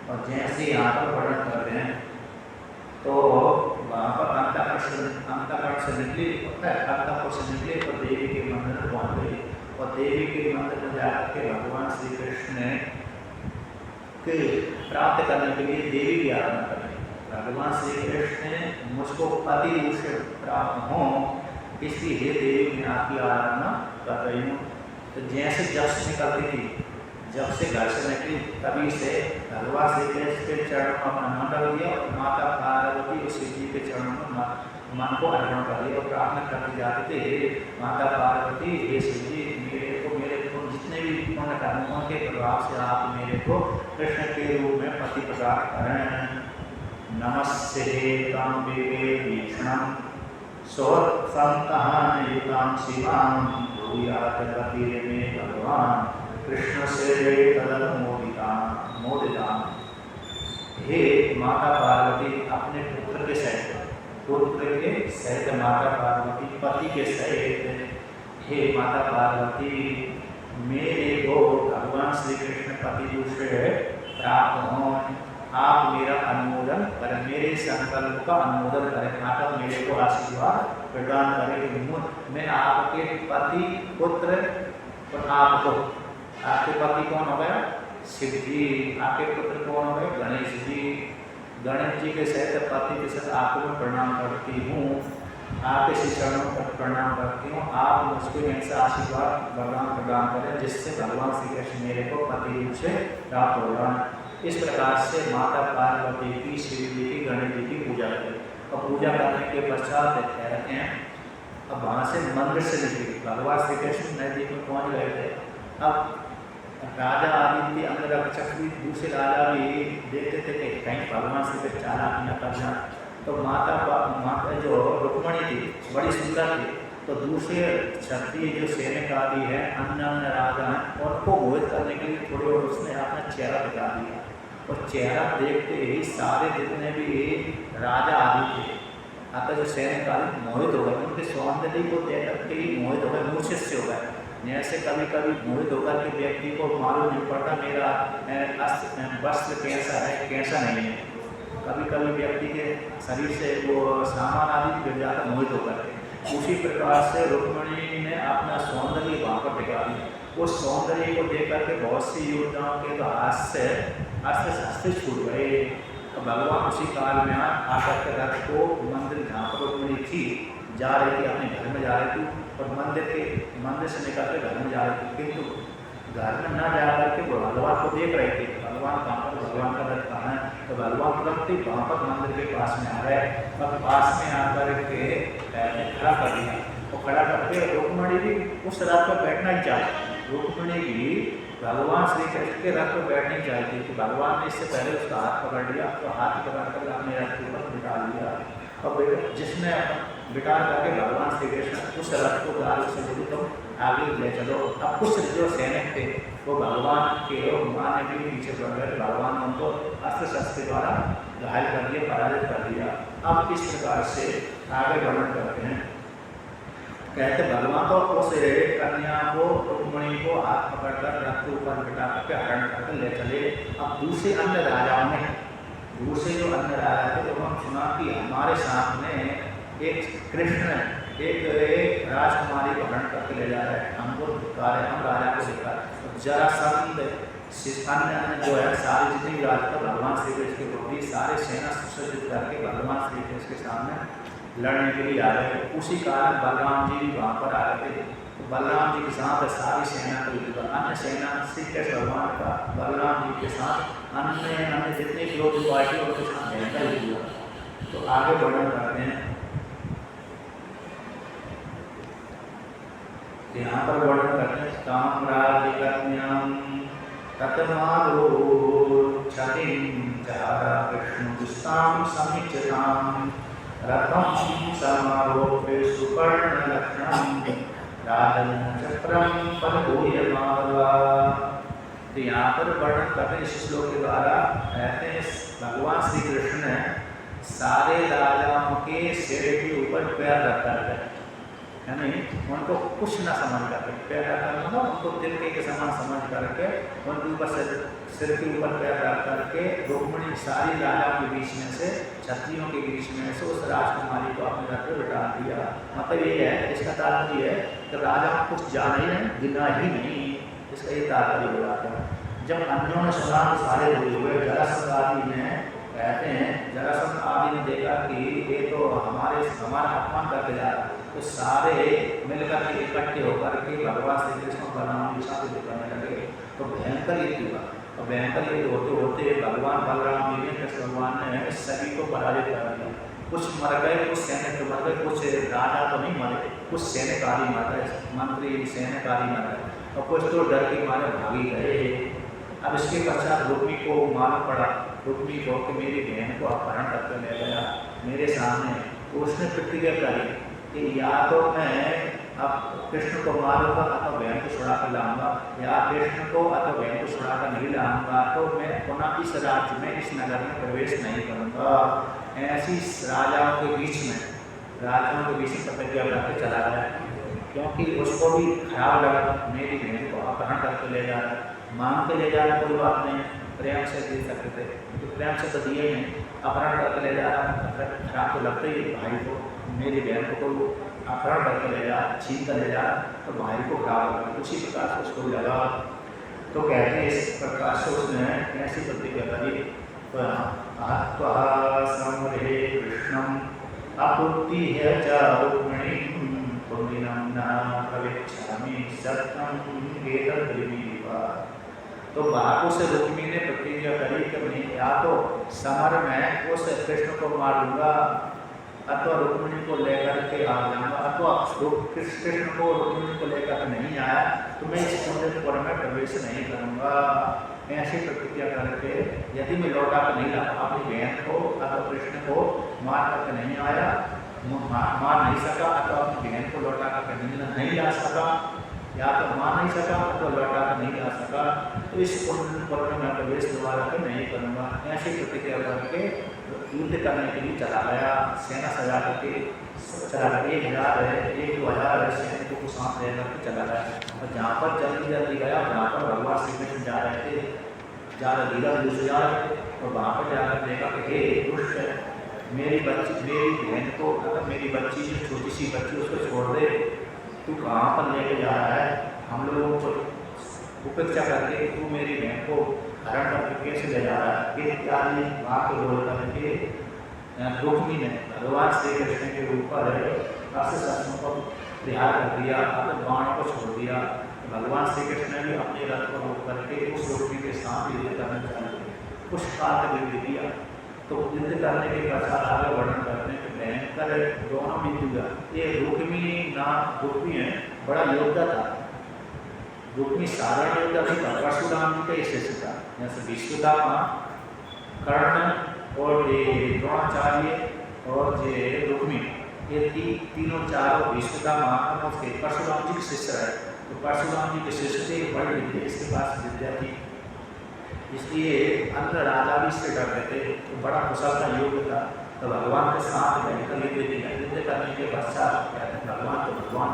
और जैसे यहाँ पर वर्णन कर रहे हैं तो वहाँ पर अंतःकरण से निकले तो देवी के मंदिर में पहुँच गए। और देवी के मंदिर में जाकर के भगवान श्री कृष्ण के प्राप्त करने के लिए देवी की आराधना करें। भगवान श्री कृष्ण ने मुझको पति रूप से प्राप्त हों, इसलिए हे देवी मैं आपकी आराधना कर रही हूँ। तो जैसे जब से निकलती थी, जब से घर से निकली तभी से भगवान श्री कृष्ण के चरणों में अपना मन रख दिया और माता पार्वती और शिव जी के चरणों में मन को अर्पण कर दिया और प्रार्थना करते जाते थे, हे माता पार्वती, हे शिव जी, मेरे को जितने भी पुण्य कर्मों के प्रभाव से आप मेरे को कृष्ण के रूप में पति प्रदान करें। नमस्ते काम्बिके भीषणं सोत्संतहानयुतां शिवां भूयात् गतिर्मे भगवान कृष्ण से मोदिता। हे माता पार्वती अपने पुत्र के सहित माता पार्वती पति के सहित, हे माता पार्वती मेरे को भगवान श्री कृष्ण पति रूप से प्राप्त हों। आप मेरा अनुमोदन करें, मेरे संकल्प का अनुमोदन करें, आप मेरे को आशीर्वाद प्रदान करें। मैं आपके पति पुत्र और आपके पति कौन हो गया? शिव जी। आपके पुत्र कौन हो गए? गणेश जी। गणेश जी के सहित पति के साथ आपको मैं प्रणाम करती हूँ, आपके श्री चरणों पर प्रणाम करती हूँ। आप मुझको ऐसा आशीर्वाद वरदान प्रदान करें जिससे भगवान श्री कृष्ण मेरे को पति रूप से प्राप्त होगा। इस प्रकार से माता पार्वती की, शिव जी की, गणेश जी की पूजा करें। और पूजा करने के पश्चात कहते हैं अब वहाँ से मंदिर से निकली भगवान श्री कृष्ण नदी में पहुँच गए थे। अब राजा आदित्य अंगरक्षक भी, दूसरे राजा भी देखते थे कि कहीं भगवान श्री कृष्ण चालाकी न कर जाए। तो माता जो रुक्मिणी थी बड़ी सुंदर थी, तो दूसरे क्षत्रिय जो सैनिक आदि है, अन्य राजा हैं, उनको मोहित करने के लिए थोड़ी और उसने अपना चेहरा दिखा दिया। और चेहरा देखते ही सारे जितने भी राजा आदि थे, अतः जो सैनिक आदि मोहित हो गए, उनके सौंदर्य को देख करके ही मोहित हो गए, मूर्छित से हो गए। जैसे कभी कभी मोहित होकर के व्यक्ति को मालूम नहीं पड़ता मेरा वस्त्र कैसा है कैसा नहीं है। कभी कभी व्यक्ति के शरीर से वो सामान आदि गिर जाता मोहित होकर के। उसी प्रकार से रुक्मिणी ने अपना सौंदर्य वहाँ पर दिखा दिया। उस सौंदर्य को देख करके बहुत सी युवतियों के तो हाथ से हस्ते छूट गए। तो भगवान उसी काल में आकर के रथ को मंदिर जहाँ पर रुक्मिणी थी जा रही थी, अपने घर में जा रही थी, और मंदिर से निकल के घर में जा रही थी, किंतु घर में न जा करके भगवान को देख रहे थे। भगवान कहाँ पर, भगवान का रथ कहाँ है। तो भगवान तुरंत ही वहाँ पर मंदिर के पास में आ गए और पास में आकर के खड़ा कर दिया। तो खड़ा करके रुक्मिणी भी उस रथ पर बैठना ही चाहती। रुक्मिणी भी भगवान श्री कृष्ण के रथ पर बैठनी चाहती थी। भगवान ने इससे पहले उसका हाथ पकड़ लिया, तो हाथ पकड़ कर अपने रथ के ऊपर बिठा लिया, और जिसने बिठा करके भगवान श्री कृष्ण उस रथ को दाल से बोली तुम आगे ले चलो। अब कुछ जो सैनिक थे वो भगवान के मारने के लिए पीछे पड़ गए। भगवान ने उनको अस्त्र शस्त्र द्वारा घायल कर दिया, पराजित कर दिया। अब इस प्रकार से आगे वर्णन करते हैं। कहते भगवान तो उस कन्या को, रुक्मिणी को हाथ पकड़कर रथ के ऊपर बिठा करके हरण करके ले चले। अब दूसरे अन्य राजाओं ने, दूसरे जो अन्य राजा थे, तो हम सुना कि हमारे सामने एक कृष्ण एक राजकुमारी को हरण करके ले जा रहे हैं, हमको धिक्कार है, हम राजा को धिक्कार। जरासंध अन्य जो है सारी जितनी राजा भगवान श्री कृष्ण के प्रति सारे सेना सुसज्जित करके भगवान श्री कृष्ण के सामने लड़ने के लिए आ रहे थे। उसी कारण बलराम जी वहाँ पर आ रहे थे। तो बलराम जी के साथ सारी सेना को युद्ध, अन्य सेना श्री कृष्ण भगवान का बलराम जी के साथ अन्य जितने विरोधी पार्टी उनके साथ भयंकर युद्ध हुआ। तो आगे वर्णन करते हैं। यहाँ पर वर्णन करते हैं कामराज कन्याम ततमारो छतिं जहारा कृष्ण दुष्टाम समीक्षताम रथम समारोहे सुपर्ण लक्षणम राजन चक्रम पदभूयमाला। तो यहाँ पर वर्णन करते हैं इस श्लोक के द्वारा। कहते हैं भगवान श्री कृष्ण ने सारे राजाओं के सिर के ऊपर पैर रखा है, यानी उनको कुछ न समझ करके पैर रखा, मतलब उनको तिनके के समान समझ करके उनके ऊपर सिर के ऊपर पैर रख करके रुक्मिणी सारी राजाओं के बीच में से, क्षत्रियों के बीच में से उस राजकुमारी को अपने रथ पर बिठा दिया। मतलब ये है, इसका तात्पर्य है कि राजा कुछ जाना ही नहीं, गिना ही नहीं, इसका ये तात्पर्य हो जाता है। जब अन्यों ने सुना तो सारे हुए। जरासंध आदि ने कहते हैं, जरासंध आदि ने देखा कि ये तो हमारा अपमान करके जा रहा है, तो सारे मिलकर के इकट्ठे होकर के भगवान श्री कृष्ण का नाम साथ करने लगे। तो भयंकर युद्ध हुआ, और भयंकर युद्ध होते होते भगवान बलराम जी ने, कृष्ण भगवान ने सभी को पराजित कर दिया। कुछ मर गए, कुछ सैनिक तो मर गए, कुछ राजा तो नहीं मरे, कुछ सैनिक आदि मर गए, मंत्री सैनिक आदि मर गए, और कुछ तो डर के मारे भागी गए। अब इसके पश्चात रुक्मिणी को मालूम पड़ा, रुक्मिणी को कि मेरी बहन को अपहरण करके ले गया मेरे सामने। तो उसने प्रतिज्ञा करी कि या तो मैं अब कृष्ण को मारूंगा अथवा बहन को छुड़ा कर लाऊंगा, या कृष्ण को अथवा बहन को छुड़ा कर नहीं लाऊंगा तो मैं पुनः इस राज्य में, इस नगर में प्रवेश नहीं करूंगा। ऐसी राजाओं के बीच में प्रतिज्ञा करके चला गया, क्योंकि उसको भी खराब लगा मेरी बहन को अपहरण करके ले जा रहा है। मांग के ले जा रहा कोई बात नहीं, प्रेम से दे सकते थे, तो प्रेम से तो दिए नहीं, अपहरण करके ले जा रहा, खराब तो लगता ही भाई को, मेरी बहन को अपहरण करके ले जा, छीन कर ले जा, तो भाई को खराब लगा। उसी प्रकार से उसको लगा। तो कहते हैं इस प्रकार से उसने ऐसी प्रतिज्ञा करी, समरे कृष्णम अपुत्ति है रुक्मिणी पुण्यम न प्रवेक्षामि सत्यम एतद्विवा। तो बापू से रुक्मिणी ने प्रतिज्ञा करी कि मैं या तो समर में उस कृष्ण को मार दूंगा, अथवा रुक्मिणी को लेकर के आ जाऊंगा, अथवा कृष्ण को रुक्मिणी को लेकर नहीं आया तो मैं इस पुण्यपुर में प्रवेश नहीं करूंगा। ऐसी प्रतिज्ञा करके यदि मैं लौटा कर नहीं लाता अपनी बहन को अथवा कृष्ण को मार करके नहीं आया, मार नहीं सका, अथवा अपनी बहन को लौटा कर नहीं ला सका, या तो मार नहीं सका अथवा लौटा कर नहीं ला सका, तो इस पुण्यपुर में मैं प्रवेश दोबारा कर नहीं करूँगा। ऐसी प्रतिज्ञा करके युद्ध करने के लिए चला गया। सेना सजा करके चला गया, 1,000 सैनिकों को साथ ले करके चला गया। और जहाँ पर जल्दी गया, जहाँ पर भगवान श्री कृष्ण जा रहे थे, ज़्यादा धीरज दूसरे जा रहे थे और वहाँ पर जाकर देखा कि हे दुष्ट है, मेरी बहन को, अगर मेरी बच्ची जो छोटी सी बच्ची उसको छोड़ दे, तू कहाँ पर लेके जा रहा है, हम लोगों को उपेक्षा करके तू मेरी बहन को हरण करके कैसे ले जा रहा है। इत्यादि बात बोल करके रुक्मी ने भगवान श्री कृष्ण के ऊपर अस्त्र शस्त्रों को प्रहार कर दिया, अपने बाण को छोड़ दिया। भगवान श्री कृष्ण ने भी अपने रथ को रोक करके उस रुक्मी के साथ युद्ध करना चालू किया, कुछ काल तक युद्ध किया। तो युद्ध करने के पश्चात आगे वर्णन करते हैं कि भयंकर दोनों में युद्ध हुआ। ये रुक्मी है, बड़ा योद्धा था। रुक्मी साधारण योद्धा नहीं था, परशुराम जी का शिष्य था। जैसे विश्वदामा, कर्ण और ये द्रोणाचार्य और ये रुक्मी, ये तीनों चारों विश्वदामा के परशुराम जी के शिष्य रहे। तो परशुराम जी के शिष्य थे, बड़ी विद्या इसके पास विद्या थी, इसलिए अन्य राजा भी इससे डर रहे थे। तो बड़ा कुशल का योग्य था। तो भगवान के साथ बैठकर युद्ध करने के पश्चात कहते हैं भगवान तो भगवान,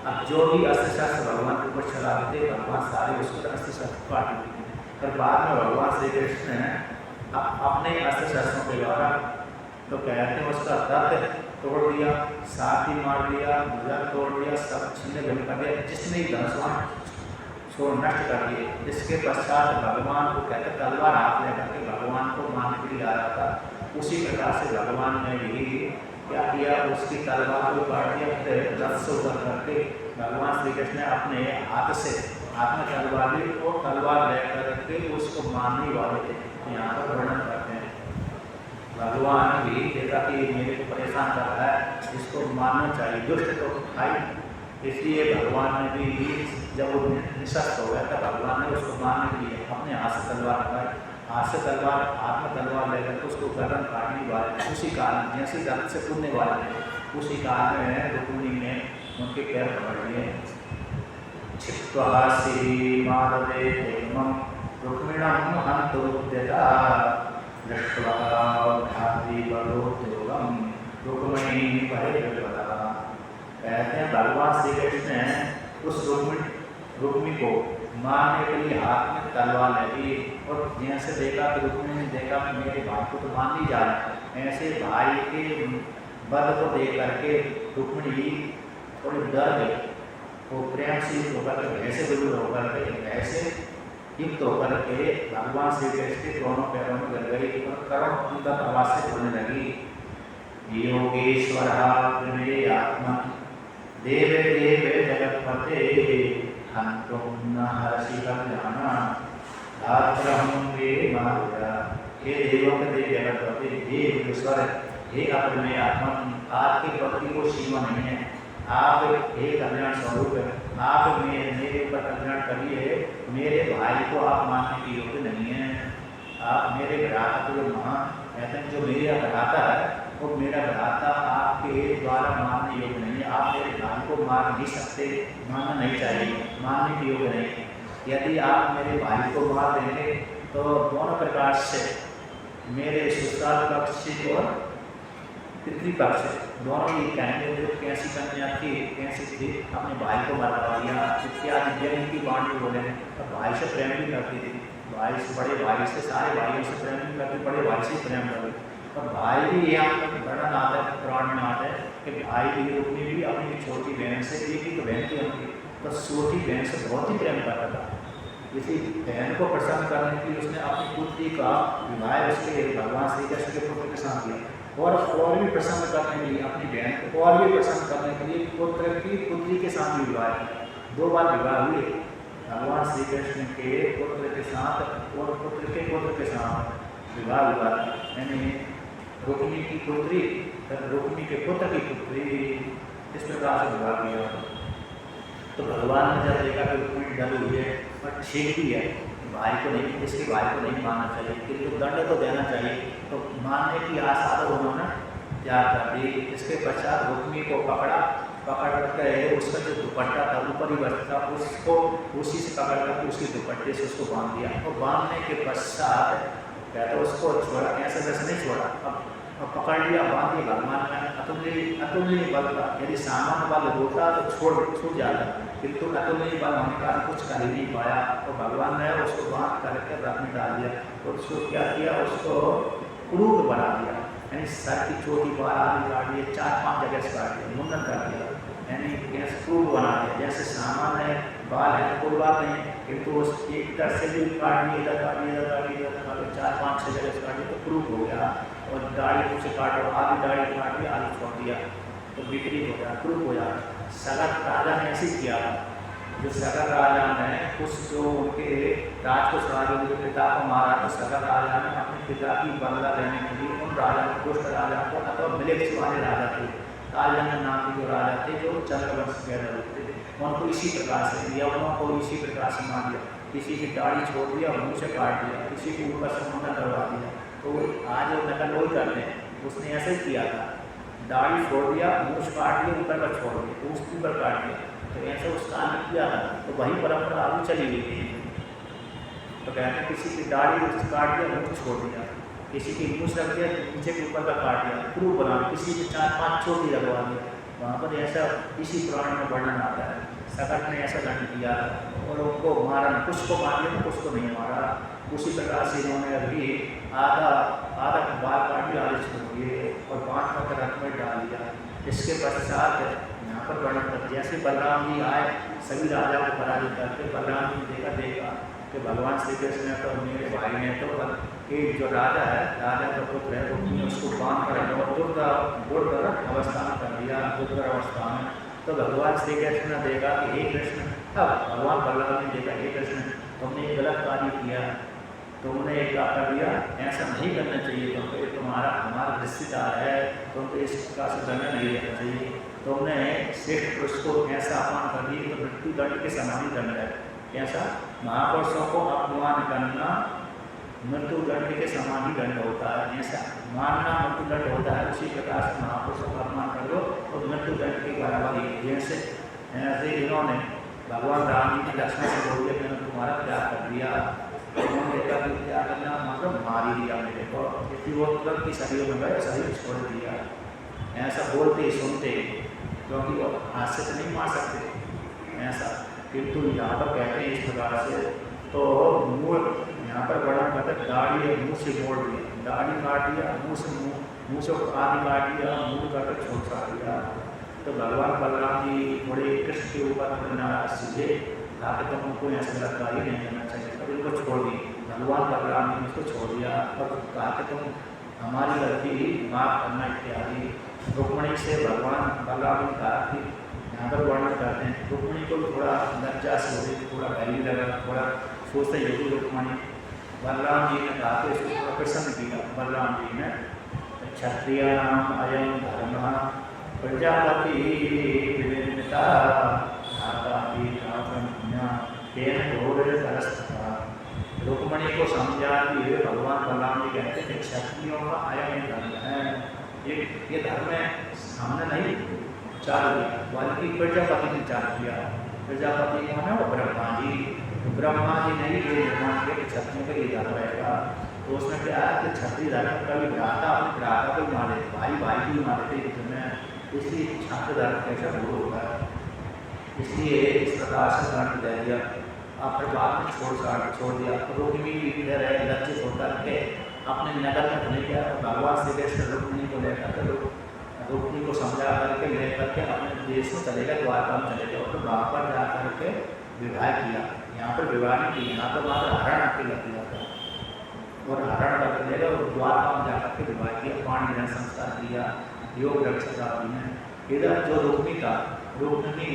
अब जो भी अस्त्र शस्त्र भगवान के ऊपर चलाते थे, भगवान सारे उसको अस्त्र शस्त्र काट देते थे। पर बाद में भगवान श्री कृष्ण ने अपने अस्त्र शस्त्रों के द्वारा तो कहते हैं उसका रथ तोड़ दिया, साथी मार दिया, भुजा तोड़ दिया, सब छिन्न भिन्न कर दिया, जिसने धनुष्वाण छोड़ नष्ट कर दिए। इसके पश्चात भगवान को कहते तलवार हाथ लेकर के भगवान को मारने के लिए आ रहा था। उसी प्रकार से भगवान ने भी क्या किया, उसकी तलवार को काट दिया, फिर रथ से उतर करके भगवान श्री कृष्ण ने अपने हाथ में तलवार ली और तलवार लेकर के उसको मारने वाले थे। यहाँ पर वर्णन करते हैं भगवान भी देखा कि मेरे को परेशान कर रहा है, इसको मारना चाहिए, दुष्ट तो भाई। इसलिए भगवान ने भी जब वो निशक्त हो गया था, भगवान ने उसको मारने के लिए अपने हाथ से तलवार लगाई। हाथ में तलवार लेकर के उसको गर्दन काटने वाले उसी काल में, जैसे गर्दन से कूदने वाले थे, उसी काल में रुक्मिणी ने उनके पैर पकड़ लिए। छित्त्वा श्रीमाधवे देवं रुक्मिणं हन्तुमुद्यता दृष्ट्वा भ्रातृबलोद्योगं रुक्मिणी परिव्रता। कहते हैं भगवान श्री कृष्ण ने उस रुक्मी को मारने के लिए हाथ में तलवार ले ली और जैसे देखा कि रुक्मी ने देखा कि मेरे भाई को तो मान नहीं जा रहा, ऐसे भाई के बल को देख करके रुक्मिणी थोड़ी डर गई। वो प्रेम से होकर के भैंसे विरुद्ध होकर के भैंसे युक्त होकर के भगवान श्री कृष्ण के दोनों पैरों में गिर गई और करुण उनका प्रवास से बोलने लगी। योगेश्वर आत्मा देव देव जगतपते हंतुम न हर्षि कल्याणा धात्रहं वे मारुया। हे देवों के देव जगतपते, हे ईश्वर, हे अपने आत्मा, आपके पति को सीमा नहीं है, आप हे कल्याण स्वरूप है, आप मेरे ऊपर कल्याण करिए। मेरे भाई को आप मानने के योग्य नहीं है। आप मेरे भ्राता को कहते हैं जो मेरा भ्राता है, वो मेरा भ्राता आपके द्वारा मानने योग्य नहीं है। आप मेरे भाई को मार नहीं सकते, मानना नहीं चाहिए, मानने के योग्य नहीं। यदि आप मेरे भाई को मार देंगे तो दोनों प्रकार से मेरे ससुराल पक्ष से और पितृपक्ष से दोनों ही कहेंगे जो कैसी कन्या थी, कैसी थी, अपने भाई को मरवा दिया इत्यादि जन्म की बाणी बोले। तो भाई से प्रेम भी करती थी, भाई से, बड़े भाई से, सारे भाइयों से प्रेम भी करती, बड़े भाई से प्रेम करती। और भाई भी यहाँ पर वर्णन आता है, पुराण में आता है कि भाई भी रुक्मी भी अपनी छोटी बहन से, एक ही तो बहन थी उनकी, तो छोटी बहन से बहुत ही प्रेम करता था। इसी बहन को प्रसन्न करने के लिए उसने अपनी पुत्री का विवाह उसके भगवान श्री कृष्ण के पुत्र के साथ किया। और भी प्रसन्न करने के लिए अपनी बहन को और भी प्रसन्न करने के लिए पुत्र की पुत्री के साथ भी विवाह किया। 2 बार विवाह हुए भगवान श्री कृष्ण के पुत्र के साथ और पुत्र के पुत्र के साथ विवाह हुआ। यानी रुक्मी की पुत्री, रुक्मी के पुत्र की पुत्री, इस प्रकार से विवाह किया। तो भगवान ने जब देखा कि रुक्मी डर हुई है और ठीक भी है, भाई को नहीं, इसके भाई को नहीं मानना चाहिए, किंतु दंड तो देना चाहिए, तो मानने की आशा तो उन्होंने त्याग कर दी। इसके पश्चात रुक्मी को पकड़ करके उसका जो दुपट्टा था ऊपर ही बचता, उसको उसी से पकड़ करके उसके दुपट्टे से उसको बांध दिया। और बांधने के पश्चात कहते उसको छोड़ा, ऐसे वैसे नहीं छोड़ा, अब पकड़ लिया, बांध दिया। भगवान में अतुल्य बल था, यदि सामान्य बल होता तो छूट जाता, किंतु अतुलनीय बल होने का कुछ कर ही नहीं पाया। तो भगवान ने उसको बांध करके रथ में डाल दिया। तो उसको क्या किया, उसको क्रूर बना दिया, यानी सर की चोटी पर आदि काट दिए, 4-5 जगह से काट दिया, मुंडन कर दिया, यानी क्रूर बना दिया। जैसे सामान्य बाल है तो कोई बात नहीं, किंतु उस एक तरह से भी काट दिया, इधर काट दिया, इधर काट दिया, 4-5-6 जगह से काट दिया तो क्रूर हो गया। और दाढ़ी से काटो, आधी दाढ़ी काट दिया, आधी छोड़ दिया तो विपरीत हो गया, क्रूर हो जाता। सगत राजा ने ऐसे किया। जो सगत राजा ने कुछ जो उनके राजकोष राजा के पिता को मारा, तो सगत राजा ने अपने पिता की बदला लेने के लिए उन राजा दुष्ट राजा को, अथवा मिलेक्ष वाले राजा थे, कालजंग नाम के जो राजा थे, जो चंद्रवंश के थे, उनको इसी प्रकार से यवनों को इसी प्रकार से मार दिया। किसी की दाढ़ी छोड़ दिया, मुँह से काट दिया, किसी के ऊपर से मुंडन करवा दिया। तो आज जो नकल वही करते हैं, उसने ऐसे ही किया था, दाढ़ी छोड़ दिया, मुँह काट दिया, ऊपर का छोड़ दिया, तो उसके ऊपर काट दिया, तो ऐसे उस काम में किया था। तो वही परंपरा आगे चली गई थी। तो कहते हैं किसी की दाढ़ी काट दिया, मुँह छोड़ दिया, किसी की मुँह रख दिया, नीचे के ऊपर का काट दिया, क्रूर बना, किसी की 4-5 चोटी लगवा दी। वहाँ पर ऐसा इसी पुराण में वर्णन आता है। सकट ने ऐसा दंड किया और उनको मारा, कुछ को मार दिया, कुछ को नहीं मारा। उसी प्रकार से इन्होंने अभी आधा बाल काट दिया, आधे छोड़ दिए और 5 पत्थर रथ में डाल दिया। इसके पश्चात यहाँ पर वर्णन करते, जैसे बलराम जी आए सभी राजा को पराजित करके, बलराम जी देखा कि भगवान श्री कृष्ण ने तो मेरे भाई ने तो एक जो राजा है, राजा का पुत्र है, उन्होंने उसको बांध कर और दुर्धर अवस्था में कर दिया, दुर्धर अवस्था में। तो भगवान श्री कृष्ण ने देखा कि हे कृष्ण, अब भगवान बलराम ने देखा, हे कृष्ण तुमने एक गलत कार्य किया, तुमने क्या कर दिया, ऐसा नहीं करना चाहिए, क्योंकि ये हमारा रिश्तेदार है, तुमको इस प्रकार से दंड नहीं देना चाहिए। तुमने श्रेष्ठ पुरुष को ऐसा अपमान कर दिया, तो मृत्यु दंड के समान ही दंड है। कैसा? महापुरुषों को अपमान करना मृत्यु दंड के समान ही दंड होता है। ऐसा मानना मृत्यु दंड होता है, उसी प्रकार से महापुरुषों का अपमान कर दो तो मृत्यु दंड के बराबर ही। जैसे इन्होंने भगवान राम जी की लक्ष्मण से बोल दिया, मैंने तुम्हारा त्याग कर दिया, उन्होंने देखा कि त्याग करना मतलब मार ही दिया मेरे को, इसलिए वो तुरंत की शरीर में गए, शरीर छोड़ दिया। ऐसा बोलते सुनते, क्योंकि वो हाथ से तो नहीं मार सकते ऐसा, किंतु यहाँ पर कहते हैं इस प्रकार से। तो मुँह यहाँ पर बड़ा मतलब दाढ़ी है, मुँह से मोड़ दिया, दाढ़ी काट दिया, मुँह से आदि काट दिया, मुँह काट छोड़ दिया। तो भगवान बलराम जी थोड़े कृष्ण के ऊपर नाराज सीधे ताकि तुम उनको ऐसा गलत कार्य नहीं करना चाहिए, तो इनको छोड़ दी। भगवान बलराम जी ने उसको छोड़ दिया और कहा कि तुम हमारी गलती माफ़ करना इत्यादि। रुक्मणी से भगवान बलराम ने कहा कि यहाँ पर वर्णन करते हैं, रुक्मणी को थोड़ा लज्जा से हो रही, थोड़ा भय लगा, थोड़ा सोचते योगी रुक्मणी। बलराम जी ने कहा कि इसको थोड़ा प्रसन्न किया बलराम जी ने। क्षत्रियाणाम अयं धर्मः प्रजापति विनिता रुक्मणी को समझा कि ये भगवान बलराम जी कहते हैं कि क्षत्रियों का अयं धर्म है, ये धर्म है, हमने नहीं चालू किया, बल्कि प्रजापति ने चालू किया। प्रजापति कौन है? वो ब्रह्मा जी। तो ब्रह्मा जी ने ये निर्माण किया कि क्षत्रियों का ये धर्म रहेगा। तो उसमें क्या है कि क्षत्रिय धर्म कभी भ्राता अपने भ्राता को मारे, भाई भाई को मारते युद्ध में, इसलिए क्षत्रिय धर्म कैसा शुरू होता है, इसलिए इस प्रकार से दंड दे दिया। आप फिर बाद में छोड़ दिया। तो रुक्मिणी इधर है, लज्जित होकर के अपने नगर में चले गया। भगवान श्री कृष्ण रुक्मिणी को लेकर के रुक्मिणी को समझा करके लेकर के अपने देश में चले गए, द्वारका में चले गए। और वहाँ पर जा करके विवाह किया। यहाँ पर विवाह नहीं किया, यहाँ पर मात्र हरण के लग गया था और हरण करके ले गए और द्वारका में जाकर के विवाह किया, पाणी ग्रहण संस्कार किया, योग रक्षा ने। इधर जो रुक्मिणी था, रुक्मिणी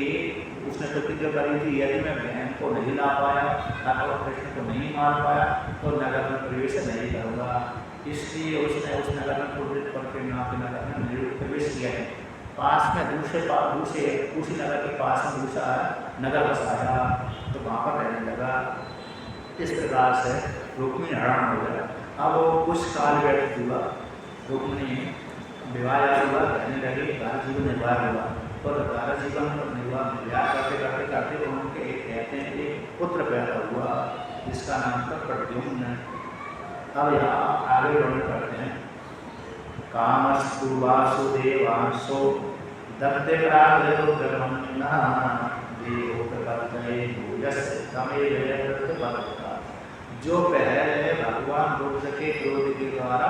उसने प्रतिज्ञा करी थी, यदि मैं बहन को नहीं ला पाया अथवा कृष्ण को नहीं मार पाया तो नगर में प्रवेश नहीं करूँगा। इसलिए उसने उस नगर में पूर्णित करके नगर में प्रवेश किया है। पास में दूसरे उसी नगर के पास में दूसरा नगर बसाया, तो वहाँ पर रहने लगा। इस प्रकार से रुक्मिणी हरण हो गया। अब कुछ काल व्यतीत हुआ, रुक्मिणी विवाह हुआ, रहने लगे, घर जीवन निर्वाह हुआ। तो घर जीवन निर्वाह करते करते करते उनके कहते हैं एक पुत्र पैदा हुआ जिसका नाम था प्रद्युम्न। अब यहाँ आगे वर्णन करते हैं। कामस्तु वासुदेवांशो दत्ते प्राग्रहो ब्रह्मण्यः देवो वर्तने भूयस तमेव भगवता। जो पहले भगवान रुद्र के क्रोध के द्वारा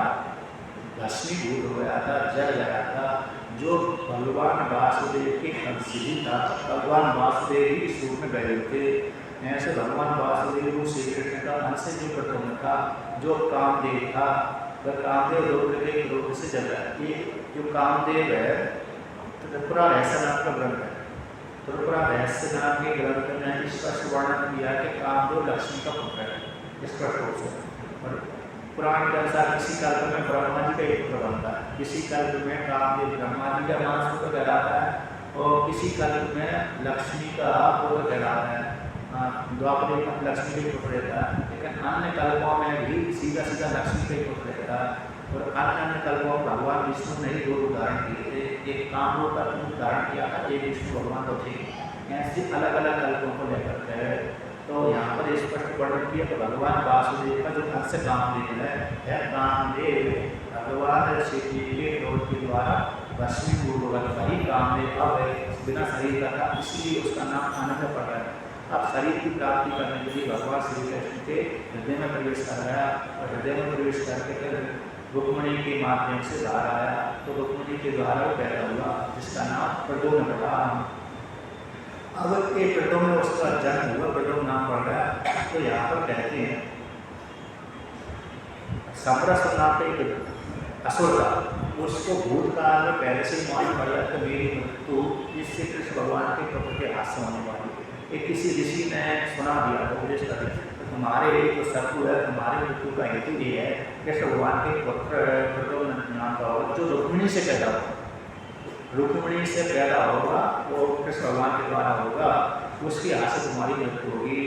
भस्मीभूत हो गया था, जल गया था, जो भगवान वासुदेव के अंश ही था, भगवान वासुदेव ही इस रूप में गए थे। ऐसे भगवान वासुदेव श्री कृष्ण का अंश जो प्रथम था, जो कामदेव था, वह कामदेव रुद्र के क्रोध से जल रहा है। ये जो कामदेव है त्रिपुरा रहस्य नाम का ग्रंथ है। त्रिपुरा रहस्य नाम के ग्रंथ में स्पष्ट वर्णन किया कि कामदेव लक्ष्मी का पुत्र है, स्पष्ट रूप से। और पुराण के अनुसार किसी कल्प में ब्रह्मा जी का एक पुत्र बनता है, किसी कल्प में कामदेव ब्रह्मा जी का मानस पुत्र कहलाता है, और किसी कल्प में लक्ष्मी का पुत्र कहलाता है। द्वापर युग में लक्ष्मी का पुत्र रहता है, लेकिन अन्य कल्पों में भी सीधा सीधा लक्ष्मी का ही पुत्र रहता है। और अन्य कल्पों में भगवान विष्णु ने ही दो उदाहरण किए थे, एक कामरूप का उदाहरण किया था, एक विष्णु भगवान तो थे। ऐसे अलग अलग कल्पों को लेकर के तो यहाँ पर स्पष्ट वर्णन किया कि भगवान वासुदेव का जो अंश कामदेव है कामदेव भगवान श्री जी के क्रोध के द्वारा भस्मीभूत होगा ही कामदेव अब बिना शरीर का था, इसलिए उसका नाम आनंद पड़ रहा है। अब शरीर की प्राप्ति करने के लिए भगवान श्री कृष्ण के हृदय में प्रवेश कर गया, और हृदय में प्रवेश करके फिर रुक्मिणी के माध्यम से बाहर आया, तो रुक्मिणी के द्वारा वो पैदा हुआ, जिसका नाम प्रद्युम्न पड़ा। अब एक प्रद्युम्न में उसका जन्म हुआ, प्रद्युम्न नाम पड़ गया। तो यहाँ पर कहते हैं समरस नाम का एक असुर था, उसको भूतकाल में पहले से ही मालूम पड़ गया कि मेरी मृत्यु इससे कृष्ण भगवान के पुत्र के हाथ से होने वाली। एक किसी ऋषि ने सुना दिया तो उपदेश कर दिया, तुम्हारे जो शत्रु है, तुम्हारी मृत्यु का हेतु ये है कृष्ण भगवान के पुत्र प्रद्युम्न नाम का होगा, जो रुक्मिणी से पैदा होगा। रुक्मिणी से पैदा होगा वो कृष्ण भगवान के द्वारा होगा, उसकी हाथ से तुम्हारी मृत्यु होगी।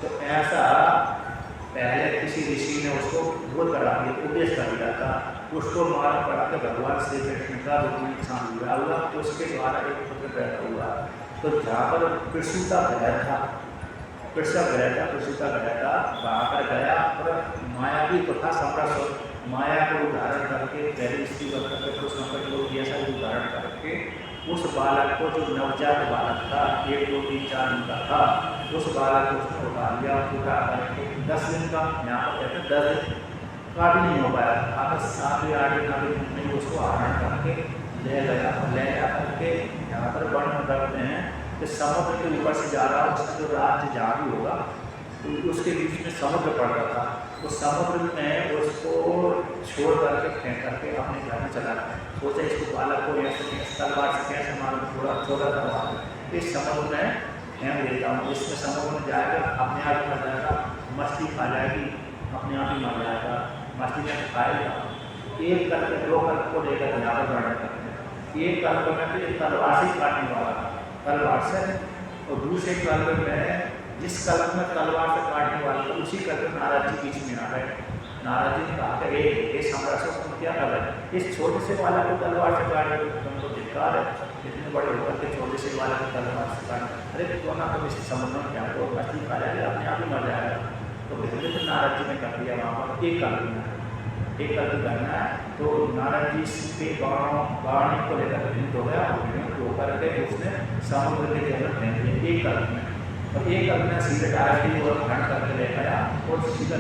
तो ऐसा पहले किसी ऋषि ने उसको बोध करा दिया, उपदेश कर दिया था। उसको मालूम पड़ा कि भगवान श्री कृष्ण का रुक्मिणी के साथ विवाह हुआ, तो उसके द्वारा एक पुत्र पैदा हुआ। तो जहाँ पर प्रसूता ग्रह था, प्रसव ग्रह था, प्रसूता ग्रह था, वहाँ पर गया और माया भी तो था समरस, माया को उदाहरण करके पहले स्त्री बन करके पुरुष संकट लोग ऐसा उदाहरण करके उस बालक को, जो नवजात बालक था 1, 2, 3, 4 दिन का था, उस बालक को उसने उठा लिया, उठा करके 10 दिन का, यहाँ पर कहते हैं 10 दिन का भी नहीं हो पाया, अगर 7 या 8 दिन अभी नहीं उसको आहरण करके ले गया, ले जा करके यहाँ पर वर्णन करते हैं कि समुद्र के ऊपर से जा रहा है, उसका जो राज्य जहाँ भी होगा तो उसके बीच में समुद्र पड़ रहा था। उस समुद्र में उसको छोड़ करके फेंक करके अपने घर में चला गया। सोचा इसको बालक को ऐसे तलवार से कैसे मालूम, थोड़ा छोटा तलवार इस समुद्र में फेंक देता हूँ, इसमें समुद्र में जाएगा अपने आप मर जाएगा, मछली खा जाएगी, अपने आप ही मर जाएगा, मछली में खाएगा। एक कल्प 2 कल्प को लेकर यहाँ पर वर्णन करते हैं। एक कल्प में तो एक तलवार से काटने वाला था, तलवार से, और दूसरे कल्प में जिस कल्प में तलवार से काटने वाला था उसी कल्प में नारद जी बीच में आ गए। नारद जी ने कहा कि ये समरस तुम क्या कर रहे, इस छोटे से वाला को तलवार से काट रहे, तुमको धिक्कार है, इतने बड़े होकर के छोटे से वाला को तलवार से काट, अरे क्यों ना तुम इस समुद्र में क्या तो मछली खा जाएगा, अपने आप ही मर जाएगा। तो फिर नारद जी ने कर दिया वहाँ पर एक कल्प करना है। तो नारद जी के बाणी को लेकर विभिन्न हो गया, होकर के उसने समुद्र के जल फेंक दिया एक कल्प में, और एक कल्प में सीधे डायरेक्टली वो ग्रहण करके ले गया और सीधा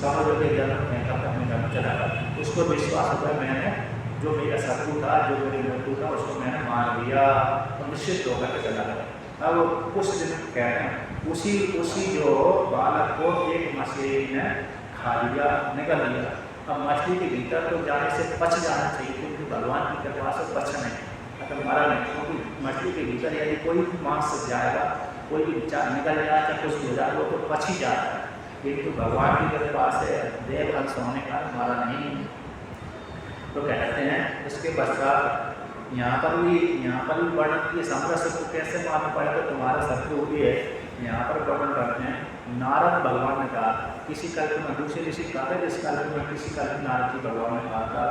समुद्र के जल में फेंका अपने घर में चला गया। उसको विश्वास होता है मैंने जो मेरा शत्रु था, जो मेरी मृत्यु था, उसको मैंने मार दिया, तो निश्चित होकर के चला गया। अब उस दिन कहते हैं उसी जो बालक को एक मछली ने खा लिया, निकल लिया। अब मछली के भीतर तो जाने से पच जाना चाहिए, क्योंकि भगवान की कृपा से पच नहीं, अगर मरा नहीं, क्योंकि मछली के भीतर यदि कोई भी मांस जाएगा, कोई भी निकल जाए चाहे कुछ हो जाए, वो तो पच ही जाता है, किंतु भगवान की कृपा से देव अंश होने का मारा नहीं। तो कहते हैं इसके पश्चात यहाँ पर भी वर्णन किए समरस को कैसे मालूम पड़ेगा तुम्हारा शत्रु भी है। यहाँ पर वर्णन करते हैं नारद भगवान ने कहा, किसी कल्प में दूसरे ऋषि कहा था, इस कल्प में किसी कल्प में नारद जी भगवान ने कहा था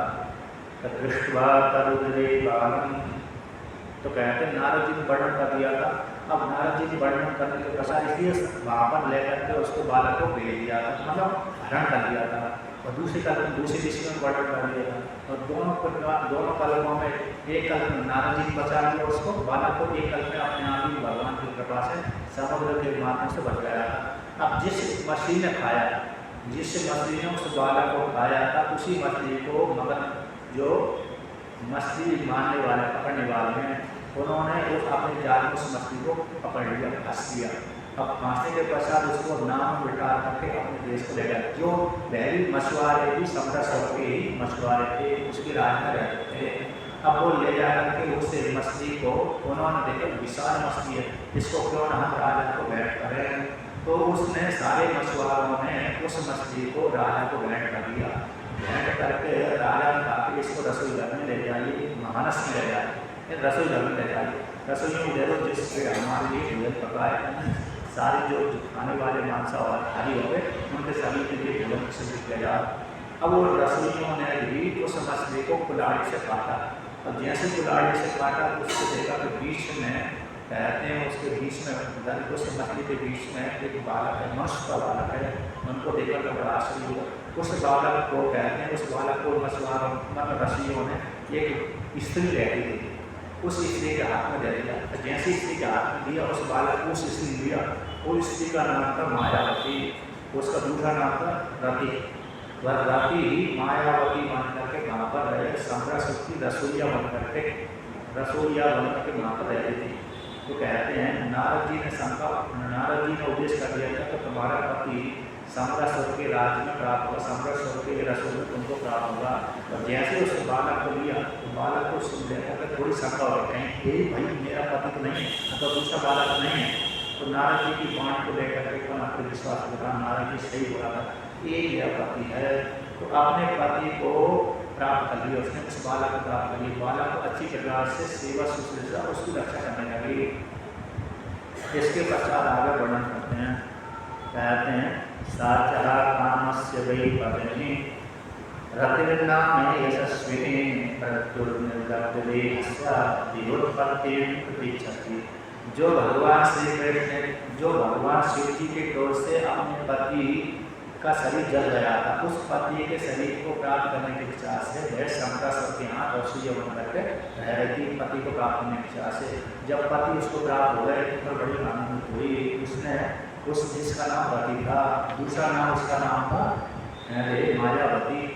दृष्टवा तरुद्रे बालम। तो कहते हैं नारद जी ने वर्णन कर दिया था। अब नारद जी की वर्णन करने के पश्चात इसलिए वहाँ पर लेकर के उसको बालक को भेज दिया था, मतलब हरण कर दिया था। और दूसरे कल्प में दूसरे ऋषि में वर्णन कर दिया था। और दोनों कल्पों में एक कल्प में नारद जी बचा लिया उसको, बालक को एक कल्प में अपने आप ही भगवान की कृपा से समुद्र के माध्यम से बच गया था। अब जिस मछली ने खाया, जिस मछली ने उस बालक को खाया था, उसी मछली को मगर जो मछली मारने वाले पकड़ने वाले हैं उन्होंने उस अपने जाल में उस मछली को पकड़ लिया, फंस लिया। अब फांसने के पश्चात उसको नाम बिठा करके अपने देश को ले गया। जो पहली मछुआरे भी समुद्र स्वर के ही मछुआरे थे, उसके राज में रहते थे। अब वो ले जा करके उस मछली को उन्होंने देखा विशाल मछली है, इसको क्यों ना हम राजा को भेंट करें। तो उसने सारे मछुआरों ने उस मछली को राजा को भेंट कर दिया। भेंट करके राजा ने कहा कि इसको रसोई घर में ले जाइए, मानस में ले जाइए, रसोई घर में ले जाइए, रसोई में ले लो जिससे हमारे लिए भोजन पकाए। सारे जो खाने वाले मांसाहारी हो गए उनके सभी के लिए भोजन प्रसिद्ध किया जाए। अब वो रसोइयों ने भी उस मछली को कुल्हाड़ी से काटा, और जैसे कुल्हाड़ी से काटा उसको देखा कि बीच में कहते हैं उसके बीच में उस मछली के बीच में एक बालक है, मनुष्य का बालक है। उनको देखकर तो बड़ा आश्चर्य हुआ। उस बालक को कहते हैं, उस बालक को मछुआरों मतलब रसियों ने एक स्त्री रहती थी, उस स्त्री के हाथ में दे दिया। जैसे स्त्री के हाथ में दिया उस बालक को उस स्त्री दिया। उस स्त्री का नाम था मायावती, उसका दूसरा नाम था रति। वह रति ही मायावती बन करके वहाँ पर रहे, संग्रह की रसोईया बन करके वहाँ पर रहती थी। तो कहते हैं नारद जी ने उपदेश कर दिया था कि तुम्हारा पति सम्राट स्वर्ग के राज्य में प्राप्त होगा, सम्राट स्वर्ग के रसोई में तुमको प्राप्त होगा। और जैसे उस बालक को लिया तो बालक को सुन लेकर थोड़ी शंका हो गई, कहीं भाई मेरा पति तो नहीं है, तो दूसरा बालक नहीं है। तो नारद जी की बात को लेकर के अपने विश्वास करा, नारद जी सही बोला था, ये मेरा पति है। तो अपने पति को प्राप्त कर लिया उसने, उस बालक को प्राप्त कर लिया। बालक को अच्छी प्रकार से सेवा शुश्रूषा उसकी रक्षा करने लगी। इसके पश्चात आगे वर्णन करते हैं, कहते हैं साचरा कामस्य वै पत्नी रतिर्नाम यशस्विनी प्रत्युर्निर्गतदेहस्य विभुत्पत्तिं प्रतीक्षति। जो भगवान शिव जी के क्रोध से अपने पति का शरीर जल गया था, उस पति के शरीर को प्राप्त करने की इच्छा से वह शंकर सबके यहाँ रसोई बन करके रह रही थी। पति को प्राप्त करने की इच्छा से जब पति उसको प्राप्त हो गए तो बड़ी आनंदित हुई। उसने उस जिसका नाम रति था, दूसरा नाम उसका नाम था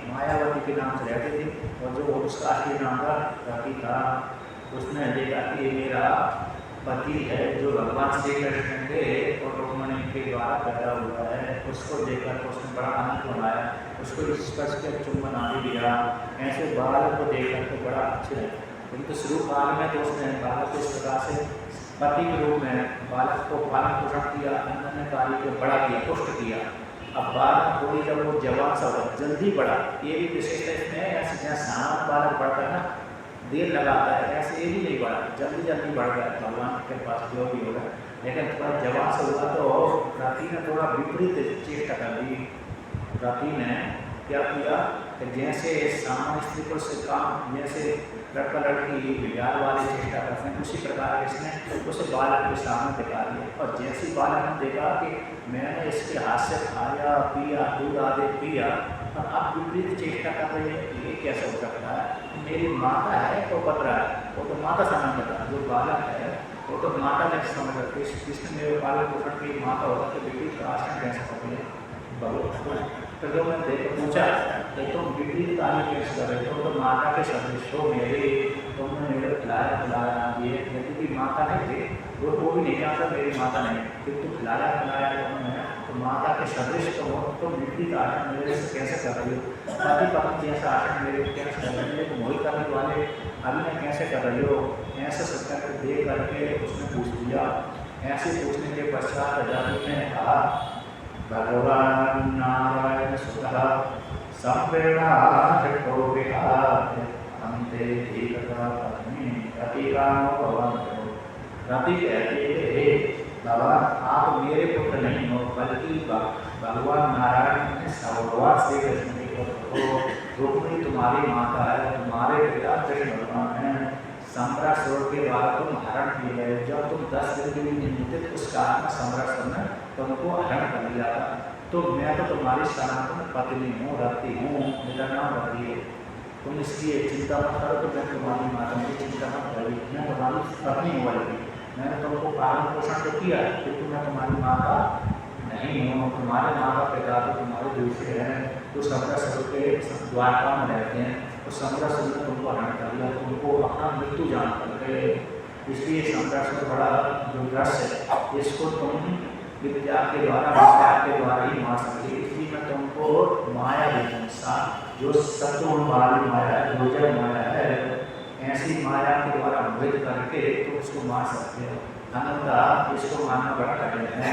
मायावती के नाम से रहती थी, और जो उसका असली नाम था रति था। उसने देखा कि ये मेरा पति है जो भगवान श्री कृष्ण के और रुक्मिणी के द्वारा पैदा हुआ है। उसको देखकर उसने बड़ा आनंद मनाया, उसको स्पर्श कर चुम्बन आदि दिया। ऐसे बालक को देखकर तो बड़ा अच्छा है। किंतु शुरू काल में तो उसने बालक को इस प्रकार से पति के रूप में बालक को पालन पोषण किया, अन्य कार्य को बड़ा किया, पुष्ट किया। अब बालक थोड़ी जब वो जवान सा हो जल्दी बढ़ा, ये भी विशेषता इसमें ऐसे जहाँ सामान्य बालक बढ़ता है ना देर लगाता है, ऐसे ये भी नहीं बढ़ा, जल्दी बढ़ गया भगवान के पास जो भी होगा। लेकिन थोड़ा जवान से हुआ तो रति ने थोड़ा विपरीत चेष्टा कर दी। रति ने क्या किया कि जैसे सामान्य स्त्री को से काम जैसे लड़का लड़की बिगाड़ वाली चेष्टा करते हैं, उसी प्रकार इसने उसे बालक के सामने दिखा दिया। और जैसे बालक ने देखा कि मैंने इसके हाथ से खाया पिया, दूध आदि पिया, और अब विपरीत चेष्टा कर रही है, ये कैसे हो सकता है? मेरी माता है तो पत्र है, वो तो माता समझ था, जो बालक है वो तो माता ने समझ रखी। कृष्ण मेरे पालन पोषण की माता होता तो विपरीत का आचरण कैसे कर भगवान। तो जो मैंने देख पूछा कि तुम विपरीत कार्य कैसे कर रहे हो, तो माता के सदृश हो मेरे, तुमने मेरे खिलाया दिए। यदि माता नहीं थे वो भी नहीं जानता मेरी माता नहीं, किंतु खिलाया तुमने तो माता के सदृश तो हो, तो विपरीत आचरण मेरे से कैसे कर रही हो? पति पत्नी जैसा आचरण मेरे कैसे कर रही है? मोहित करने वाले अभिनय कैसे कर रही हो? ऐसे सत्य को देख करके उसने पूछ लिया। ऐसे पूछने के पश्चात प्रजापति ने कहा भगवान नारायण सुतः संप्रेरणार्थो विहाय अन्ते धीरता पत्नी रतिकामो भवन्तु। रति कहती है हे भगवान आप मेरे पुत्र नहीं हो, बल्कि भगवान नारायण ने भगवान श्री कृष्ण के पुत्र हो। रुक्मिणी तुम्हारी माता है, तुम्हारे पिता कृष्ण भगवान हैं। सम्राट स्वरूप के द्वारा तुम हरण किए गए। जब तुम 10 दिन के लिए निमित्त उस काल में सम्राट ने तुमको हरण कर लिया था, तो मैं तो तुम्हारी सनातन पत्नी हूँ, रति हूँ, मेरा नाम रति है। तुम इसकी चिंता मत करो, तो मैं तुम्हारी माता की चिंता मत करी, मैं तुम्हारी पत्नी हुआ लगी। मैंने तुमको पालन पोषण तो किया, क्योंकि मैं तुम्हारी माँ का नहीं हूँ, तुम्हारे माँ का पिता तो तुम्हारे दूसरे हैं, तो सम्राट स्वरूप के द्वारका में रहते हैं। तो सम्राट स्वरूप ने तुमको हरण कर लिया, तुमको अपना मृत्यु जान कर गए। इसलिए सम्राट स्वरूप बड़ा जो रस है, इसको तुम विद्या के द्वारा ही मार सकते। इसलिए मैं तुमको माया देता हूँ, जो सत्वगुण वाली माया, योजन माया है, ऐसी माया के द्वारा मोहित करके तुम उसको मार सकते हो। अन्यथा इसको मारना बड़ा कठिन है।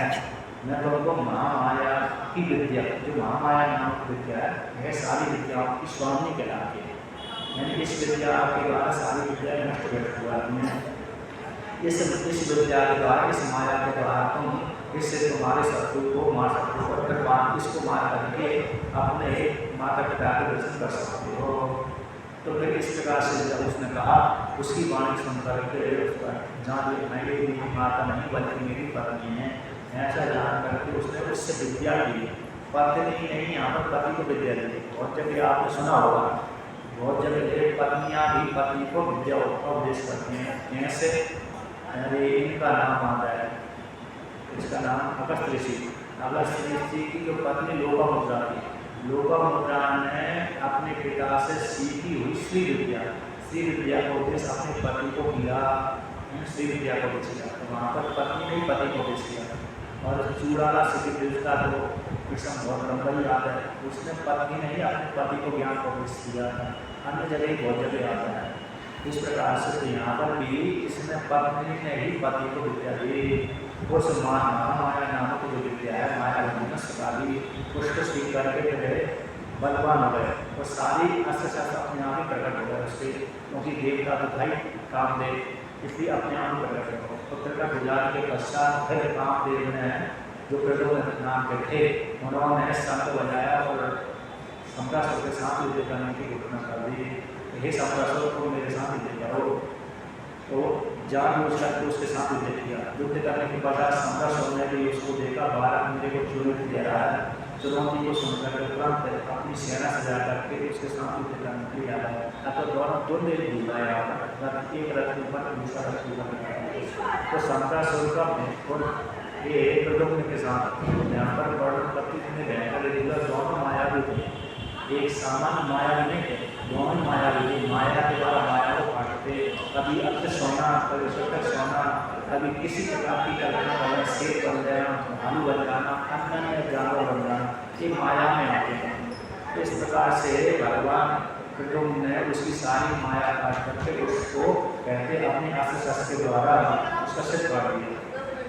मैं तुमको महामाया की विद्या, जो महामाया नामक विद्या है, सारी विद्याओं की स्वामी कहलाती है। यानी इस विद्या के द्वारा सारी विद्या नष्ट कर हुआ है। इस विद्या के द्वारा, इस माया के द्वारा तुम इससे तुम्हारे शत्रु को मार सकते हो, और फिर इसको मार करके अपने माता पिता के दर्शन कर सकते हो। तो फिर इस प्रकार से जब उसने कहा, उसकी वाणी सुन करके जान मेरी माता नहीं बल्कि मेरी पत्नी है, ऐसा जान करके उसने उससे विद्या ली। पत्नी नहीं, यहाँ पर पति को विद्या दी। बहुत जगह आपने सुना होगा, बहुत जगह पत्नियाँ भी पत्नी को विद्या उपदेश करती हैं। ऐसे इनका नाम आता है, इसका नाम अगस्त ऋषि। अगस्त ऋषि की जो पत्नी लोपामुद्रा थी, लोपामुद्रा ने अपने पिता से सीखी हुई श्री विद्या को उपदेश अपने पति को किया। श्री विद्या को उपदेश किया, तो वहाँ पर पत्नी ने ही पति को उपदेश किया। और चूड़ाला श्री का जो कृष्ण बहुत लंबा याद है, उसने पत्नी ने ही अपने पति को ज्ञान को उपदेश किया था। अन्य जगह बहुत जगह आता है। इस प्रकार से तो यहाँ पर भी इसने पत्नी ने ही पति को विद्या दी। उस महामाया नामक जो विद्या है, माया ने सकाली उसको स्वीकार करके फिर बलवान हो गए, और सारी अस्त्र शस्त्र अपने आप ही प्रकट हो गए उसके, क्योंकि देवता तो भाई कामदेव, इसलिए अपने आप ही प्रकट हो। तो प्रकट हो जाने के पश्चात फिर कामदेव ने जो प्रद्युम्न नाम के थे, उन्होंने शंख बजाया और सम्राट के साथ युद्ध करने की घोषणा कर दी। हे सम्राट को मेरे साथ युद्ध करो। तो जान बूझ करके उसके साथ युद्ध किया। युद्ध करने के बाद सम्राट ने भी उसको देखा, बालक मेरे को चुनौती दे रहा है। चुनौती को सुनकर तुरंत अपनी सेना सजा करके उसके साथ युद्ध करने के लिए आया। तो दोनों द्वंद्व युद्ध हुआ यहाँ पर, एक रथ के ऊपर दूसरा रथ के ऊपर। तो सम्राट और ये प्रद्युम्न के साथ यहाँ पर वर्णन करते थे भयंकर दोनों माया भी थे, एक सामान्य माया भी नहीं थे, दोनों माया भी थे। माया के द्वारा माया को काटते, कभी अक्ष सोना, कभी सतक सोना, कभी किसी प्रकार की कल्पना करना, शेर बन जाना, भालू बन जाना, अन्य जानवर बन जाना, ये माया में आते हैं। इस प्रकार से भगवान प्रद्युम्न ने उसकी सारी माया काट करके उसको कहते अपने अस्त्र शस्त्र के द्वारा उसका सिर काट दिया।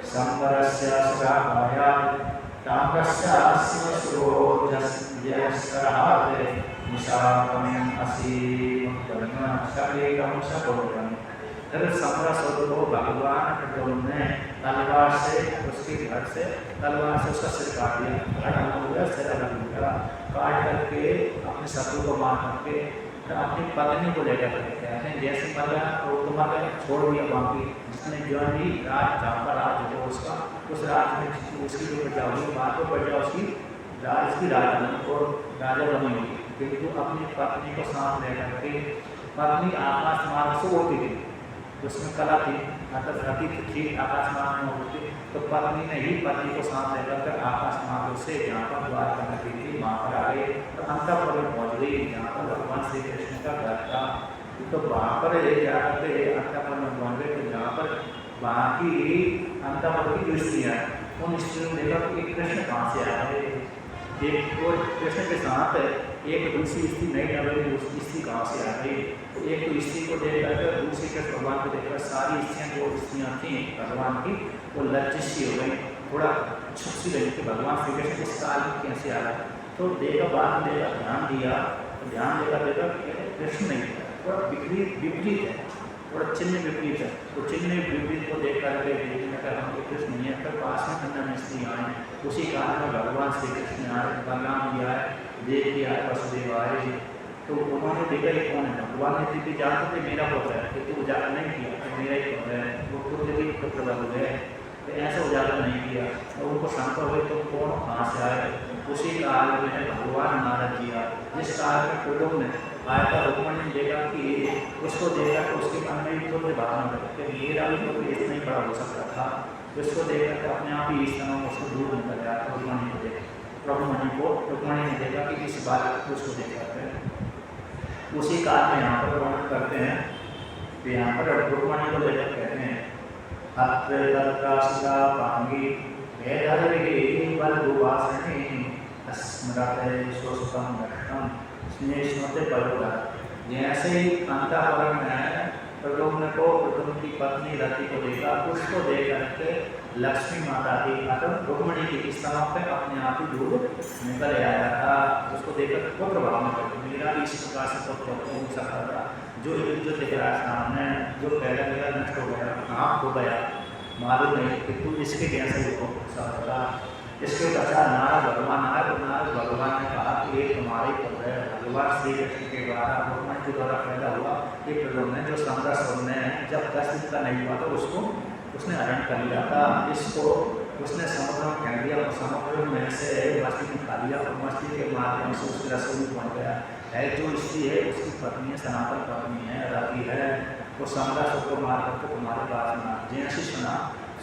संवरस्य सगाया ताम्रस्य शिवसुरो जस्कराते निशाकम असीम शरीरम सकोरम। फिर सम्राट को भगवान प्रद्युम्न ने तलवार से उसके घर से तलवार से उसका सिर काट दिया। सिर अलग हो गया, काट करके अपने शत्रु को मार करके अपनी पत्नी को लेकर कहते हैं जैसे मरा तो तुम्हारे छोड़ दिया। बाकी जिसने जो भी राज जहाँ पर राज हो उसका, उस राज में उसकी जो प्रजा हुई, बात को प्रजा उसकी राज की राजधानी और राजा बनी हुई, किंतु अपनी पत्नी को साथ लेकर के पत्नी आकाश मार्ग से उड़ती थी, उसमें कला थी, मतलब रति थी, आकाश मार्ग में उड़ती। तो पत्नी ने ही पति को साथ लेकर कर आकाश मार्ग से यहाँ पर द्वार करने की थी, वहाँ पर आ गई। तो अंतःपुर में पहुँच गई, जहाँ पर भगवान श्री कृष्ण का घर था। तो वहाँ पर जाकर के अंतःपुर में पहुँच गए, तो जहाँ पर वहाँ की अंतःपुर की स्त्रियाँ, उन स्त्रियों ने देखा कि कृष्ण कहाँ से आ रहे, एक तो कृष्ण के साथ एक दूसरी स्त्री नहीं लग रही, उसकी स्त्री कहाँ से आ गई। एक तो स्त्री को देख कर दूसरी कृष्ण भगवान को देखकर सारी स्त्रियाँ जो स्त्रियाँ थीं भगवान की, वो लज्जित सी हो गई, थोड़ा छुप सी लगी कि भगवान श्री कृष्ण इस काल में कैसे आ रहा है। तो देखा, बाद में देखा, ध्यान दिया, तो ध्यान देखा कृष्ण नहीं है, थोड़ा विपरीत है, थोड़ा चिन्ह विपरीत है। तो चिन्ह विपरीत को देख करके हम कृष्ण नहीं है। फिर पास में अन्य स्त्री आए, उसी काल में भगवान श्री कृष्ण आए, बलराम जी आए, देव जी आए, वसुदेव आए। तो उन्होंने देखा ये कौन है, भगवान ने दिव्य जानते थे मेरा पुत्र है, कि तू उजागर नहीं किया तो मेरा ही पुत्र है, वो खुद भी पुत्र बन गए, तो ऐसा उजागर नहीं किया। और उनको शंका हुई तो कौन कहाँ से आए, उसी काल में भगवान नारद जी आए, जिस काल में कुटुंब ने आया था, रुक्मणी ने देखा कि उसको देखा तो उसके मन में भी पुत्र भावना लगी कि मेरा भी पुत्र इतना ही बड़ा हो सकता था, उसको देखा तो अपने आप ही इस तरह उसको दूर निकल गया था। रुक्मणी को देखा, रुक्मणी ने देखा कि इस बालक को उसको देखा है। उसी काल में यहाँ पर वर्णन करते हैं, तो यहाँ पर रुक्मणी को लेकर कहते हैं अत्र तत्रासिका पांगी वेदर्वे बलभुवासने स्मरते शोषितम नष्टम स्नेष्मते परोधा। जैसे ही अंतःपुर में प्रद्युम्न को प्रद्युम्न की पत्नी रति को देखा, उसको देख करके लक्ष्मी माता की मतलब रुक्मणी की स्तनों पे अपने आप ही दूध निकल आया था। उसको देखकर पुत्र भावना करके मेरा भी इस प्रकार से पुत्र हो सकता था, जो दिख रहा सामने, जो पहला गया नष्ट हो गया, कहाँ हो गया मालूम नहीं, कि तू इसके कैसे हो सकता था। इसके पश्चात नारद भगवान आए तो नारद भगवान ने कहा कि एक तुम्हारे पुत्र है, भगवान श्री कृष्ण के द्वारा भगवान के द्वारा पैदा हुआ एक प्रद्युम्न है, जो 15 ने जब 10 दिन का नहीं हुआ तो उसको उसने हरण कर लिया था। इसको उसने समुद्र में फेंक दिया और समुद्र में से मछली निकाल लिया और मछली के माध्यम से उसकी रसोई में पहुँच गया है। जो स्त्री है उसकी पत्नी है, सनातन पत्नी है, रति है, वो 15 को मार करके तुम्हारे पास में जैसे सुना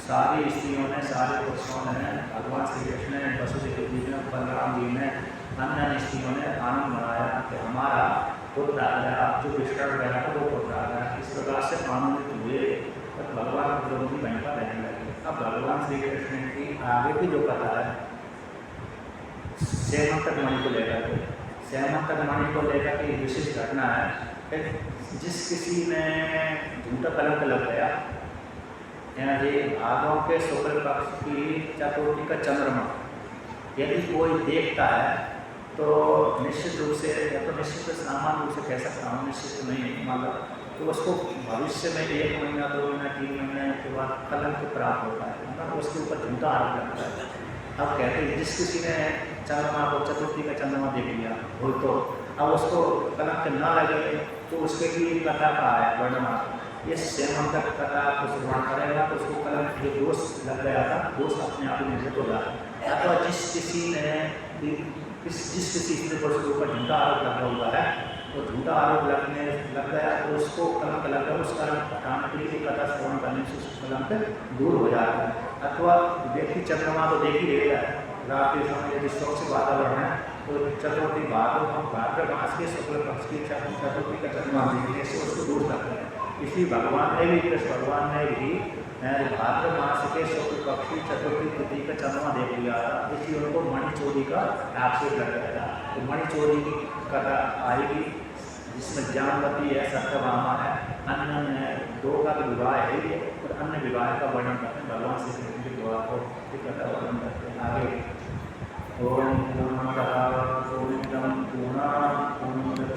सारी स्त्रियों ने, सारे पुरुषों ने, भगवान श्री कृष्ण ने, वसुदेव जी ने, बलराम जी ने, अन्य स्त्रियों ने आनंद मनाया कि हमारा पुत्र आ गया, जो विष्णु गया था वो पुत्र आ गया। इस प्रकार से आनंदित हुए और भगवान प्रद्युम्न की वहीं पर रहने लगे। अब भगवान श्री कृष्ण की आगे की जो कथा है सेमंतक मणि को लेकर के, सेमंतक मणि को लेकर के विशिष्ट घटना है। जिस किसी ने झूठा कलंक लग गया, भादों के शुक्ल पक्ष की चतुर्थी का चंद्रमा यदि कोई देखता है तो निश्चित रूप से, या तो निश्चित सामान्य रूप से कह सकता हूँ, निश्चित नहीं मतलब, तो उसको भविष्य में 1 महीना 2 महीना 3 महीने के बाद कलंक प्राप्त होता है, मतलब उसके ऊपर झूठा आरोप लगता है। अब कहते हैं जिस किसी ने चंद्रमा को, चतुर्थी का चंद्रमा देख लिया हो तो अब उसको कलंक न लगे तो उसके लिए कथा का है वर्णना, इस सेमंतक कथा को श्रवण करेगा तो उसको कलंक जो दोष लग गया था, दोष अपने आप ही निवृत्त हो जाता है। अथवा जिस किसी स्त्री पर उसके ऊपर झूठा आरोप लगा हुआ है, तो झूठा आरोप लग गया तो उसको कलंक लग गया, उस कलंक हटाने के लिए कथा श्रवण करने से उस कलंक दूर हो जाता है। अथवा व्यक्ति चंद्रमा तो देख ही रहता है, रात के समय यदि स्वच्छ वातावरण है तो चतुर्थी भाद्र मास के शुक्ल पक्ष की चतुर्थी का चंद्रमा देखने से उसको दूर करते हैं। इसलिए भगवान ने भी, कृष्ण भगवान ने भी भाद्र मास के शुक्ल पक्ष की चतुर्थी तिथि का चंद्रमा देख लिया था, इसलिए उनको मणिचोरी का आक्षेप लग गया था। तो मणिचोरी की कथा आएगी जिसमें जामवती है, सत्यभामा है, अन्य 2 का विवाह है और अन्य विवाह का वर्णन करते हैं। भगवान श्री कृष्ण के विवाह को कथा वर्णन करते हैं आगे। ओम पूर्णमदः पूर्णमिदं पूर्णात् पूर्णमुदच्यते